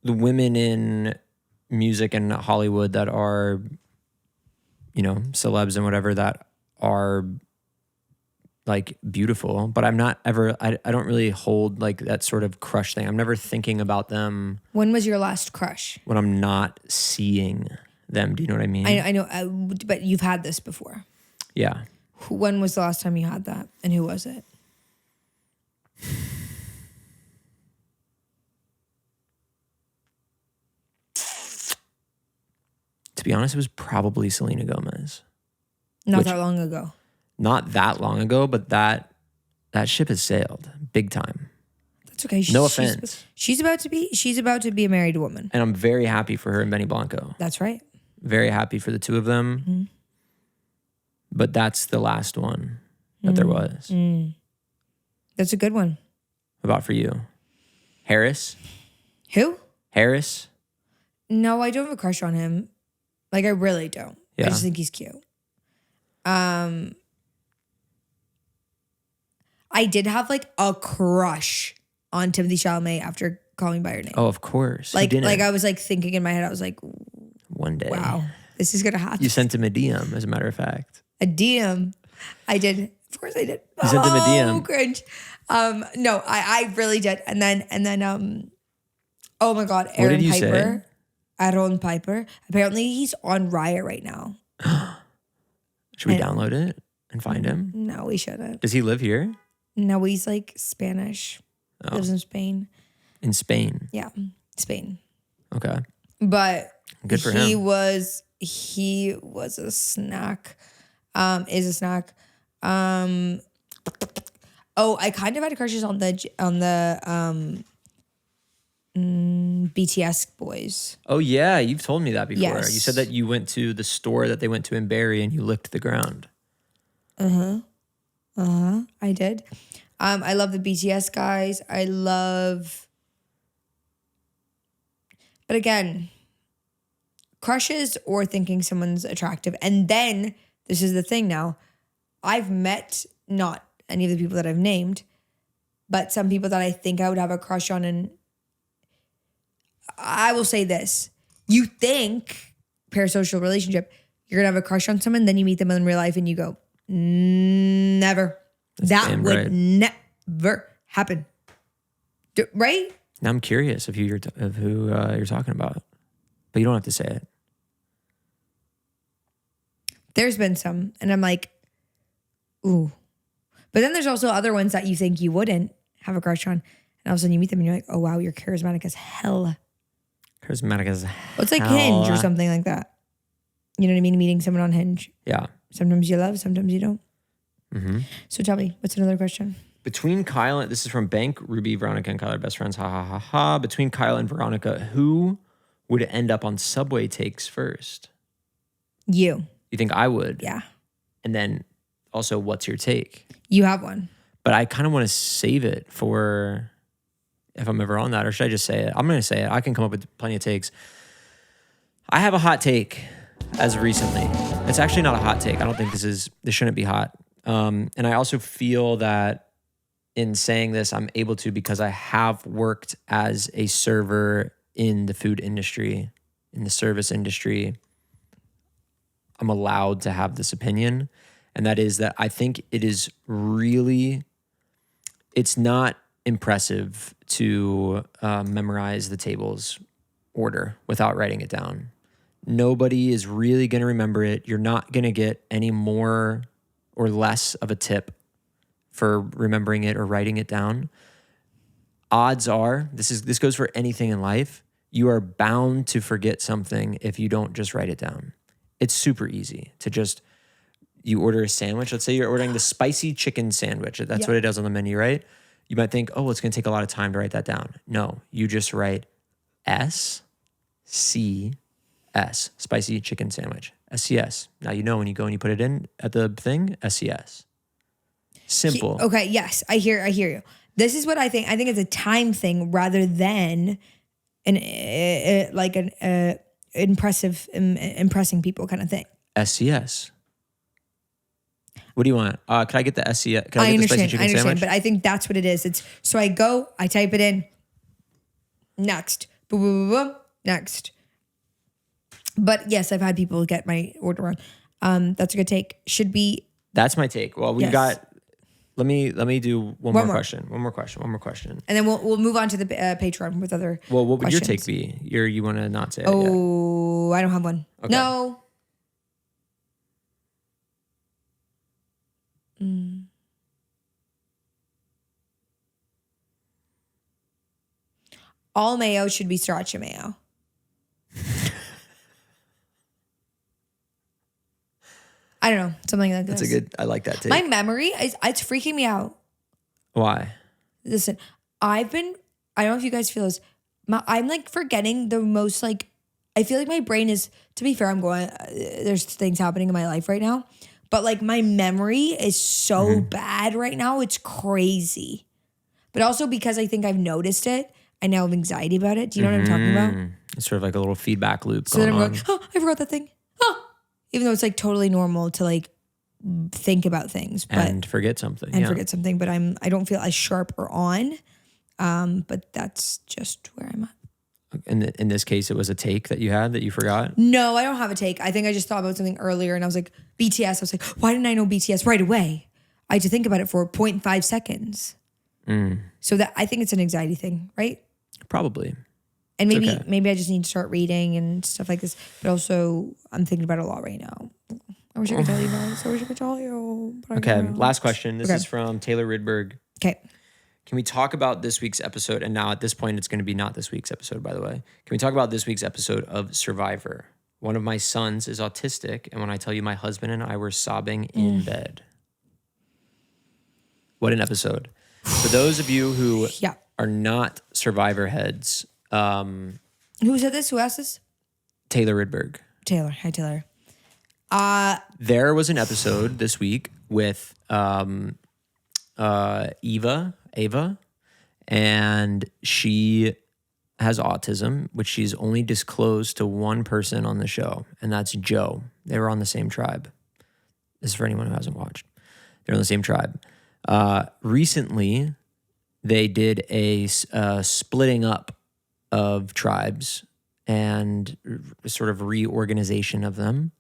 women in music and Hollywood that are, celebs and whatever that are like beautiful, but I'm not ever, I don't really hold like that sort of crush thing. I'm never thinking about them. When was your last crush? When I'm not seeing them. Do you know what I mean? I know, but you've had this before. Yeah. When was the last time you had that? And who was it? To be honest, it was probably Selena Gomez. Not that long ago. Not that long ago, but that ship has sailed big time. That's okay. No offense. She's about to be a married woman. And I'm very happy for her and Benny Blanco. That's right. Very happy for the two of them. Mm-hmm. But that's the last one that there was. Mm. That's a good one. What about for you? Harris? Who? Harris? No, I don't have a crush on him. Like, I really don't. Yeah. I just think he's cute. I did have like a crush on Timothée Chalamet after Call Me by Your Name. Oh, of course. Like I was like thinking in my head, I was like, one day. wow, this is gonna happen. You sent him a DM, as a matter of fact. A DM. I did. Of course I did. You sent him a DM. Oh, cringe. No, I really did. And then oh my God, What did you Piper. say? Aaron Piper. Apparently he's on Raya right now. Should we download it and find him? No, we shouldn't. Does he live here? No, he's like Spanish. Oh. Lives in Spain. In Spain? Yeah, Spain. Okay. But good for he him. was a snack. Is a snack. Oh, I kind of had crushes on the BTS boys. Oh yeah, you've told me that before. Yes. You said that you went to the store that they went to in Barrie and you licked the ground. I did. I love the BTS guys. But again, crushes or thinking someone's attractive. And then, this is the thing now, I've met not any of the people that I've named, but some people that I think I would have a crush on. And I will say this, you think, parasocial relationship, you're going to have a crush on someone, then you meet them in real life and you go, never. That would never happen. Right? Now I'm curious of who you're talking about, but you don't have to say it. There's been some, and I'm like, ooh. But then there's also other ones that you think you wouldn't have a crush on, and all of a sudden you meet them and you're like, oh wow, you're charismatic as hell. Charismatic as hell. Well, it's like Hinge or something like that. You know what I mean? Meeting someone on Hinge. Yeah. Sometimes you love, sometimes you don't. Mm-hmm. So tell me, what's another question? Between Kyle and, this is from Bank, Ruby, Veronika, and Kyle are best friends. Ha ha ha ha. Between Kyle and Veronika, who would end up on Subway takes first? You. You think I would? Yeah. And then also, what's your take? You have one. But I kind of want to save it for if I'm ever on that, or should I just say it? I'm going to say it. I can come up with plenty of takes. I have a hot take as of recently. It's actually not a hot take. I don't think this shouldn't be hot. And I also feel that in saying this, I'm able to because I have worked as a server in the food industry, in the service industry. I'm allowed to have this opinion. And that is that I think it is really, it's not impressive to memorize the table's order without writing it down. Nobody is really going to remember it. You're not going to get any more or less of a tip for remembering it or writing it down. Odds are, this goes for anything in life, you are bound to forget something if you don't just write it down. It's super easy to just, you order a sandwich. Let's say you're ordering the spicy chicken sandwich. That's what it does on the menu, right? You might think, oh, well, it's going to take a lot of time to write that down. No, you just write SCS, spicy chicken sandwich, SCS. Now you know when you go and you put it in at the thing, SCS. Simple. Okay, yes, I hear you. This is what I think. I think it's a time thing rather than an impressing people kind of thing. SCS. What do you want? Can I get the SCS? Can I I get the spicy understand, chicken sandwich? but I think that's what it is. It's so I type it in, next, boom, boom, boom, boom, next. But yes, I've had people get my order wrong. That's a good take. Should be. That's my take. Well, we Yes. got. Let me do one more question. One more question. And then we'll move on to the Patreon with other. Well, what would questions. your take be? You want to not say it yet? Oh, I don't have one. Okay. No. All mayo should be sriracha mayo. I don't know, something like That's this. a good. I like that take. My memory is it's freaking me out. Why? Listen, I don't know if you guys feel this. I'm like forgetting the most like. I feel like my brain is. To be fair, I'm going. There's things happening in my life right now, but like my memory is so bad right now. It's crazy. But also because I think I've noticed it, I now have anxiety about it. Do you know what I'm talking about? It's sort of like a little feedback loop So going then I'm on. like, oh, I forgot that thing. Oh, even though it's like totally normal to like think about things, but And forget something. forget something. But I don't feel as sharp or on. But that's just where I'm at. In this case, it was a take that you had that you forgot. No, I don't have a take. I think I just thought about something earlier and I was like, BTS. I was like, why didn't I know BTS right away? I had to think about it for 0.5 seconds. So that I think it's an anxiety thing, right? Probably. And okay. maybe I just need to start reading and stuff like this. But also, I'm thinking about it a lot right now. I wish I could tell you guys. I wish I could tell you. But Okay, last question. This is from Taylor Ridberg. Okay. Can we talk about this week's episode? And now at this point, it's going to be not this week's episode, by the way. Can we talk about this week's episode of Survivor? One of my sons is autistic. And when I tell you my husband and I were sobbing in bed. What an episode. For those of you who are not Survivor heads. Who said this? Who asked this? Taylor Ridberg. Taylor. Hi, Taylor. There was an episode this week with Ava, and she has autism, which she's only disclosed to one person on the show, and that's Joe. They were on the same tribe. This is for anyone who hasn't watched. They're on the same tribe. Recently, they did a splitting up of tribes and sort of reorganization of them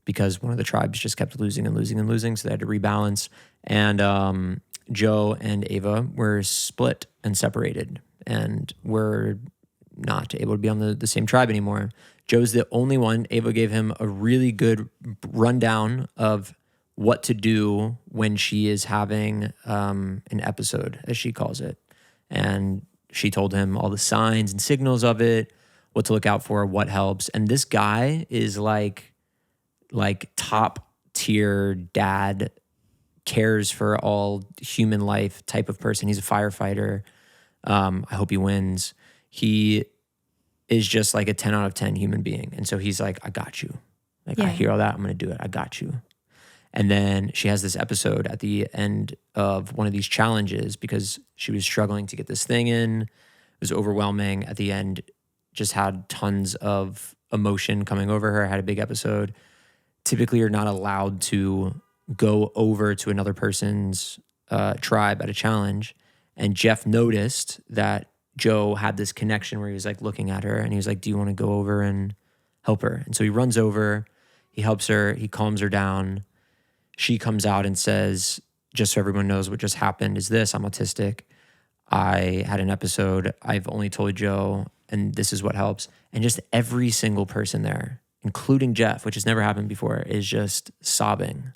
because one of the tribes just kept losing and losing and losing, so they had to rebalance. And Joe and Ava were split and separated and were not able to be on the same tribe anymore. Joe's the only one. Ava gave him a really good rundown of what to do when she is having an episode, as she calls it. And she told him all the signs and signals of it, what to look out for, what helps. And this guy is like top tier dad, cares for all human life type of person. He's a firefighter. I hope he wins. He is just like a 10 out of 10 human being. And so he's like, I got you. Like, I hear all that. I'm going to do it. I got you. And then she has this episode at the end of one of these challenges because she was struggling to get this thing in. It was overwhelming. At the end, just had tons of emotion coming over her. Had a big episode. Typically, you're not allowed to go over to another person's tribe at a challenge. And Jeff noticed that Joe had this connection where he was like looking at her and he was like, do you want to go over and help her? And so he runs over, he helps her, he calms her down. She comes out and says, just so everyone knows what just happened is this, I'm autistic. I had an episode, I've only told Joe, and this is what helps. And just every single person there, including Jeff, which has never happened before, is just sobbing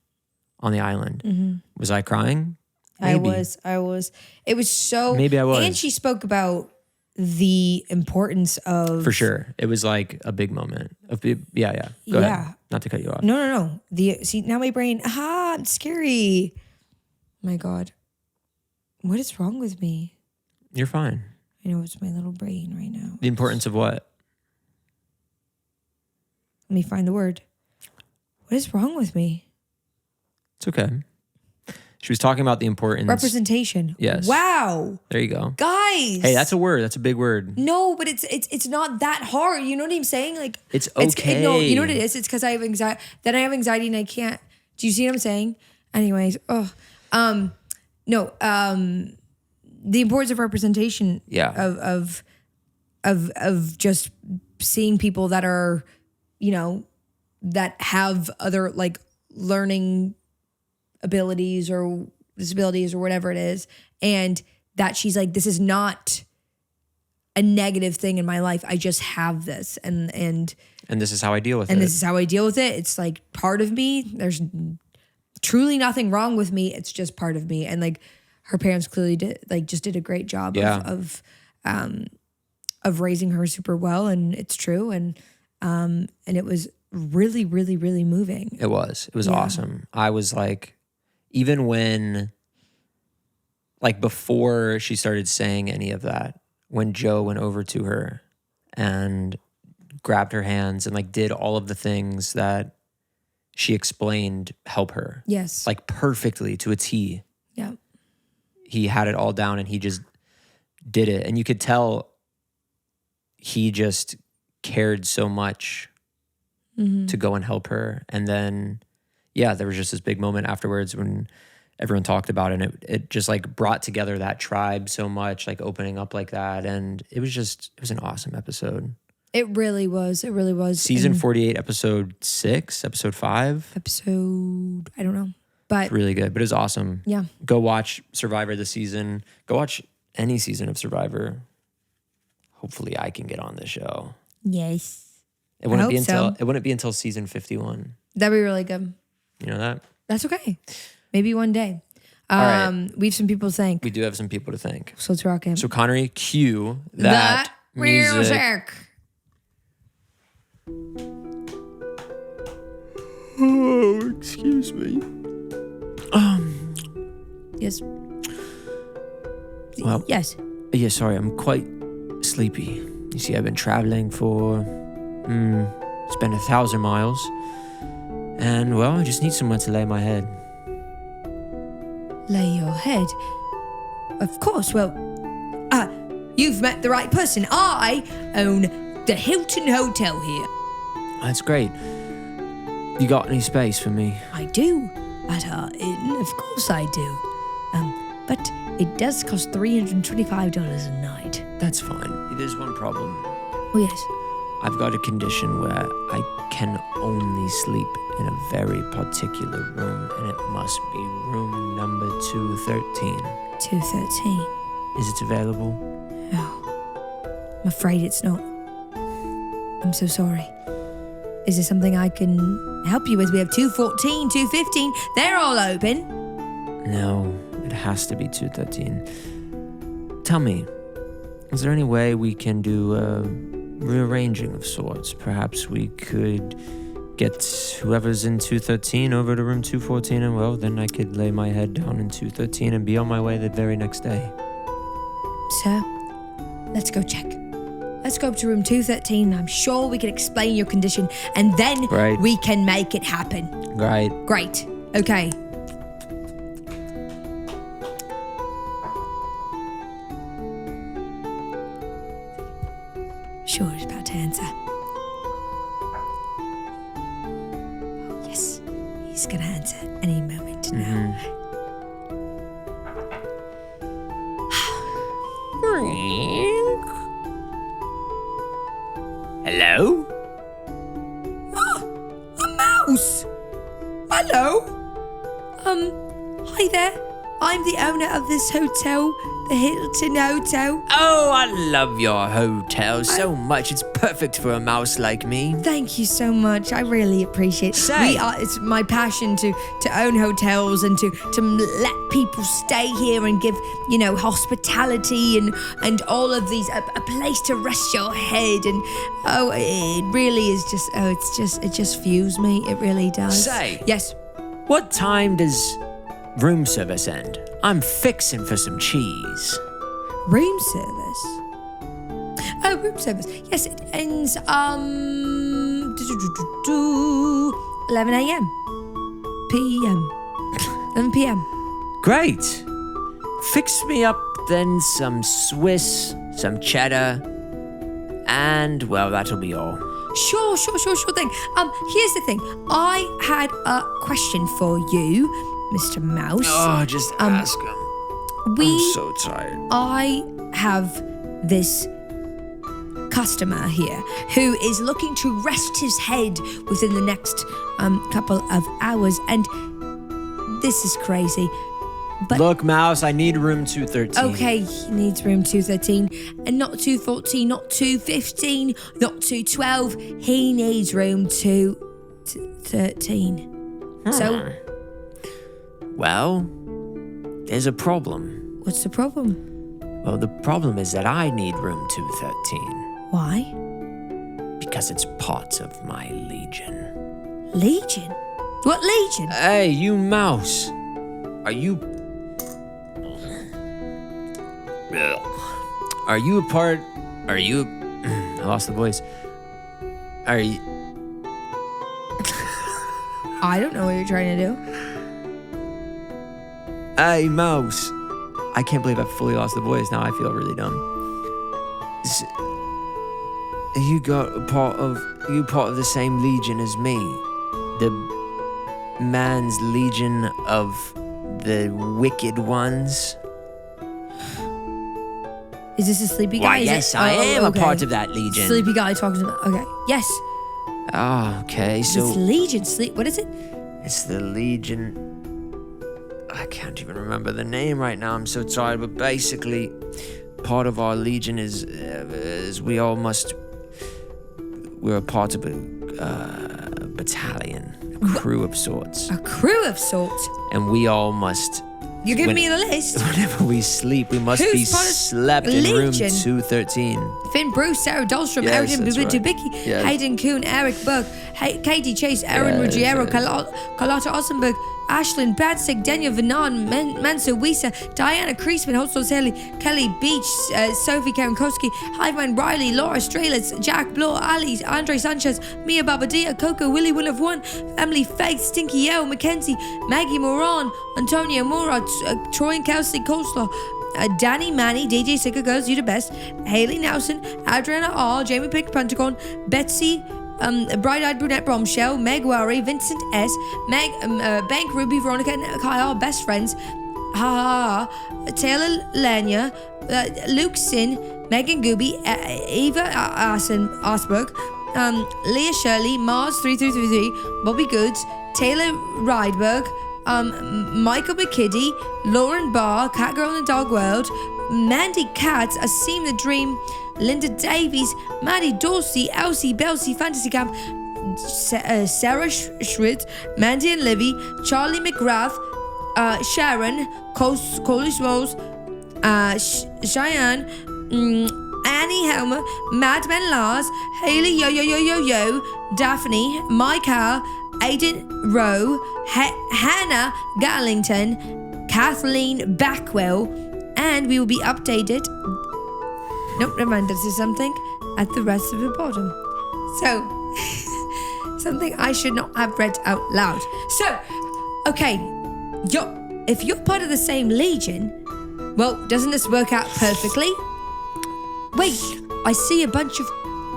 on the island. Mm-hmm. Was I crying? Maybe. I was. It was so. Maybe I was. And she spoke about the importance of. For sure. It was like a big moment. Yeah. Go ahead. Not to cut you off. No. See, now my brain, it's scary. My God. What is wrong with me? You're fine. I know it's my little brain right now. The importance of what? Let me find the word. What is wrong with me? It's okay. She was talking about the importance. Representation. Yes. Wow. There you go. Guys. Hey, that's a word. That's a big word. No, but it's not that hard. You know what I'm saying? Like It's okay. No, you know what it is? It's because I have anxiety. Then I have anxiety and I can't. Do you see what I'm saying? Anyways, the importance of representation. Yeah. Of just seeing people that are, that have other like learning abilities or disabilities or whatever it is, and that she's like, this is not a negative thing in my life. I just have this, and this is how I deal with it. And this is how I deal with it. It's like part of me. There's truly nothing wrong with me. It's just part of me. And like her parents clearly did a great job of raising her super well, and it's true. And it was really, really, really moving. It was awesome. I was like, even when, like before she started saying any of that, when Joe went over to her and grabbed her hands and like did all of the things that she explained help her. Yes. Like perfectly to a T. Yeah. He had it all down and he just did it. And you could tell he just cared so much to go and help her. And then, there was just this big moment afterwards when everyone talked about it, and it just like brought together that tribe so much, like opening up like that. And it was an awesome episode. It really was. It really was. Season 48, episode 6, episode 5. Episode, I don't know. But it's really good, but it was awesome. Yeah. Go watch Survivor this season. Go watch any season of Survivor. Hopefully I can get on the show. Yes. It wouldn't be until season 51. That'd be really good. You know that? That's okay. Maybe one day. All right. We have some people to thank. We do have some people to thank. So let's rock it. So Connery, cue that music. Oh, excuse me. Yes. Well, yes. Yeah, sorry, I'm quite sleepy. You see, I've been traveling for, it's been 1,000 miles. And, well, I just need somewhere to lay my head. Lay your head? Of course, well, you've met the right person. I own the Hilton Hotel here. That's great. You got any space for me? I do. At our inn, of course I do. But it does cost $325 a night. That's fine. There's one problem. Oh, yes. I've got a condition where I can only sleep in a very particular room, and it must be room number 213. 213? Is it available? No. I'm afraid it's not. I'm so sorry. Is there something I can help you with? We have 214, 215. They're all open. No, it has to be 213. Tell me, is there any way we can do a rearranging of sorts? Perhaps we could get whoever's in 213 over to room 214, and well, then I could lay my head down in 213 and be on my way the very next day. Sir, let's go check. Let's go up to room 213. I'm sure we can explain your condition, and then we can make it happen. Right. Great. Okay. Sure, he's about to answer. Oh, yes, he's going to answer any moment now. Hello? A mouse! Hello? Hi there. I'm the owner of this hotel, the Hilton Hotel. Oh, I love your hotel so much. It's perfect for a mouse like me. Thank you so much. I really appreciate it. It's my passion to own hotels and to let people stay here and give, hospitality and all of these, a place to rest your head. And, it really is it just fuels me. It really does. Yes. What time does room service end? I'm fixing for some cheese. Room service? Oh, room service. Yes, it ends 11 a.m. p.m. 11 p.m. Great. Fix me up then some Swiss, some cheddar, and, well, that'll be all. Sure thing. Here's the thing. I had a question for you, Mr. Mouse. Oh, just ask him. I'm so tired. I have this customer here who is looking to rest his head within the next couple of hours, and this is crazy. But look, Mouse, I need room 213. okay, he needs room 213, and not 214, not 215, not 212. He needs room 213. So, well, there's a problem. what's the problem? Well, the problem is that I need room 213 Why? because it's part of my legion. Legion? What legion? Hey, you Mouse. Are you a part... Are you... I lost the voice. Are you... I don't know what you're trying to do. Hey, Mouse. I can't believe I fully lost the voice. Now I feel really dumb. Are you part of the same legion as me? The man's legion of the wicked ones? Is this a sleepy guy? Why, yes, I am a part of that legion. Sleepy guy talking about. Okay. Yes. Oh, okay, so... This legion. What is it? It's the Legion... I can't even remember the name right now. I'm so tired. But basically, part of our legion is we all must... We're a part of a battalion, a crew of sorts. A crew of sorts? And we all must... You're giving me the list? Whenever we sleep, we must be slept in room 213. Finn Bruce, Sarah Dahlstrom, Yes, Aaron that's right. Dubicki, Yes. Hayden Kuhn, Eric Burke, Katie Chase, Aaron Yes, Ruggiero, yes. Carlotta Ossenberg, Ashlyn Badsig, Daniel Vernon, Manso Wisa, Diana Kreisman, Hostel Haley, Kelly Beach, Sophie Karankowski, Hiveman Riley, Laura Strelitz, Jack Bloor, Ali, Andre Sanchez, Mia Babadia, Coco, Willie Will of One, Emily Faith, Stinky Yeo, Mackenzie, Maggie Moran, Antonio Mora, Troy and Kelsey Coleslaw, Danny Manny, DJ Sicker Girls, You the Best, Haley Nelson, Adriana R, Jamie Pink Pentagon, Betsy, Bright-Eyed Brunette Bombshell, Meg Worry, Vincent S, Meg, Bank Ruby, Veronica and Kyle, Best Friends, Taylor Lanya, Luke Sin, Megan Gooby, Eva Asberg, Leah Shirley, Mars 3333, Bobby Goods, Taylor Rydberg, Michael McKiddy, Lauren Barr, Catgirl in the Dog World, Mandy Katz, Asim the Dream, Linda Davies, Maddie Dorsey, Elsie Belsey, Fantasy Camp, Sarah Schritt, Mandy and Livy, Charlie McGrath, Sharon, Coley Smalls, Cheyenne, Annie Helmer, Madman Lars, Haley Yo, Daphne, Michael, Aiden Rowe, Hannah Garlington, Kathleen Backwell, and we will be updated. Nope, never mind. This is something at the rest of the bottom. So, something I should not have read out loud. So, okay, if you're part of the same legion, well, doesn't this work out perfectly? Wait, I see a bunch of...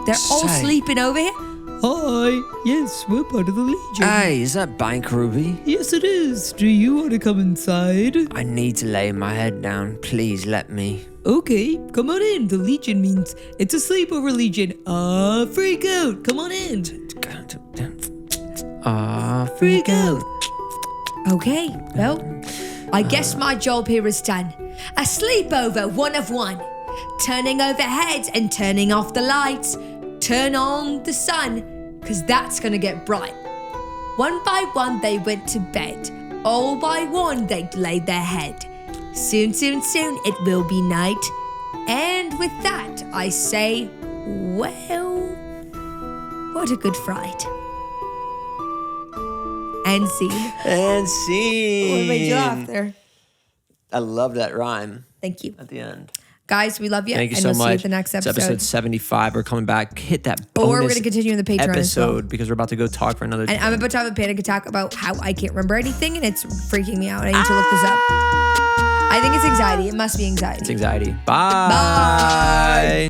They're all sleeping over here? Hi, yes, we're part of the Legion. Hey, is that Bank Ruby? Yes, it is. Do you want to come inside? I need to lay my head down. Please let me. Okay, come on in. The Legion means it's a sleepover Legion. Freak out. Come on in. Freak out. Okay, well, I guess my job here is done. A sleepover, one of one. Turning over heads and turning off the lights. Turn on the sun, because that's going to get bright. One by one, they went to bed. All by one, they laid their head. Soon, it will be night. And with that, I say, well, what a good fright. And scene. And scene. What made you laugh there? I love that rhyme Thank you. at the end. Guys, we love you. Thank you and so we'll much. see you at the next episode. It's episode 75. We're coming back. Hit that bonus Or we're going to continue in the Patreon episode as well. because we're about to go talk for another. And I'm about to have a panic attack about how I can't remember anything, and it's freaking me out. I need to look this up. I think it's anxiety. It must be anxiety. It's anxiety. Bye.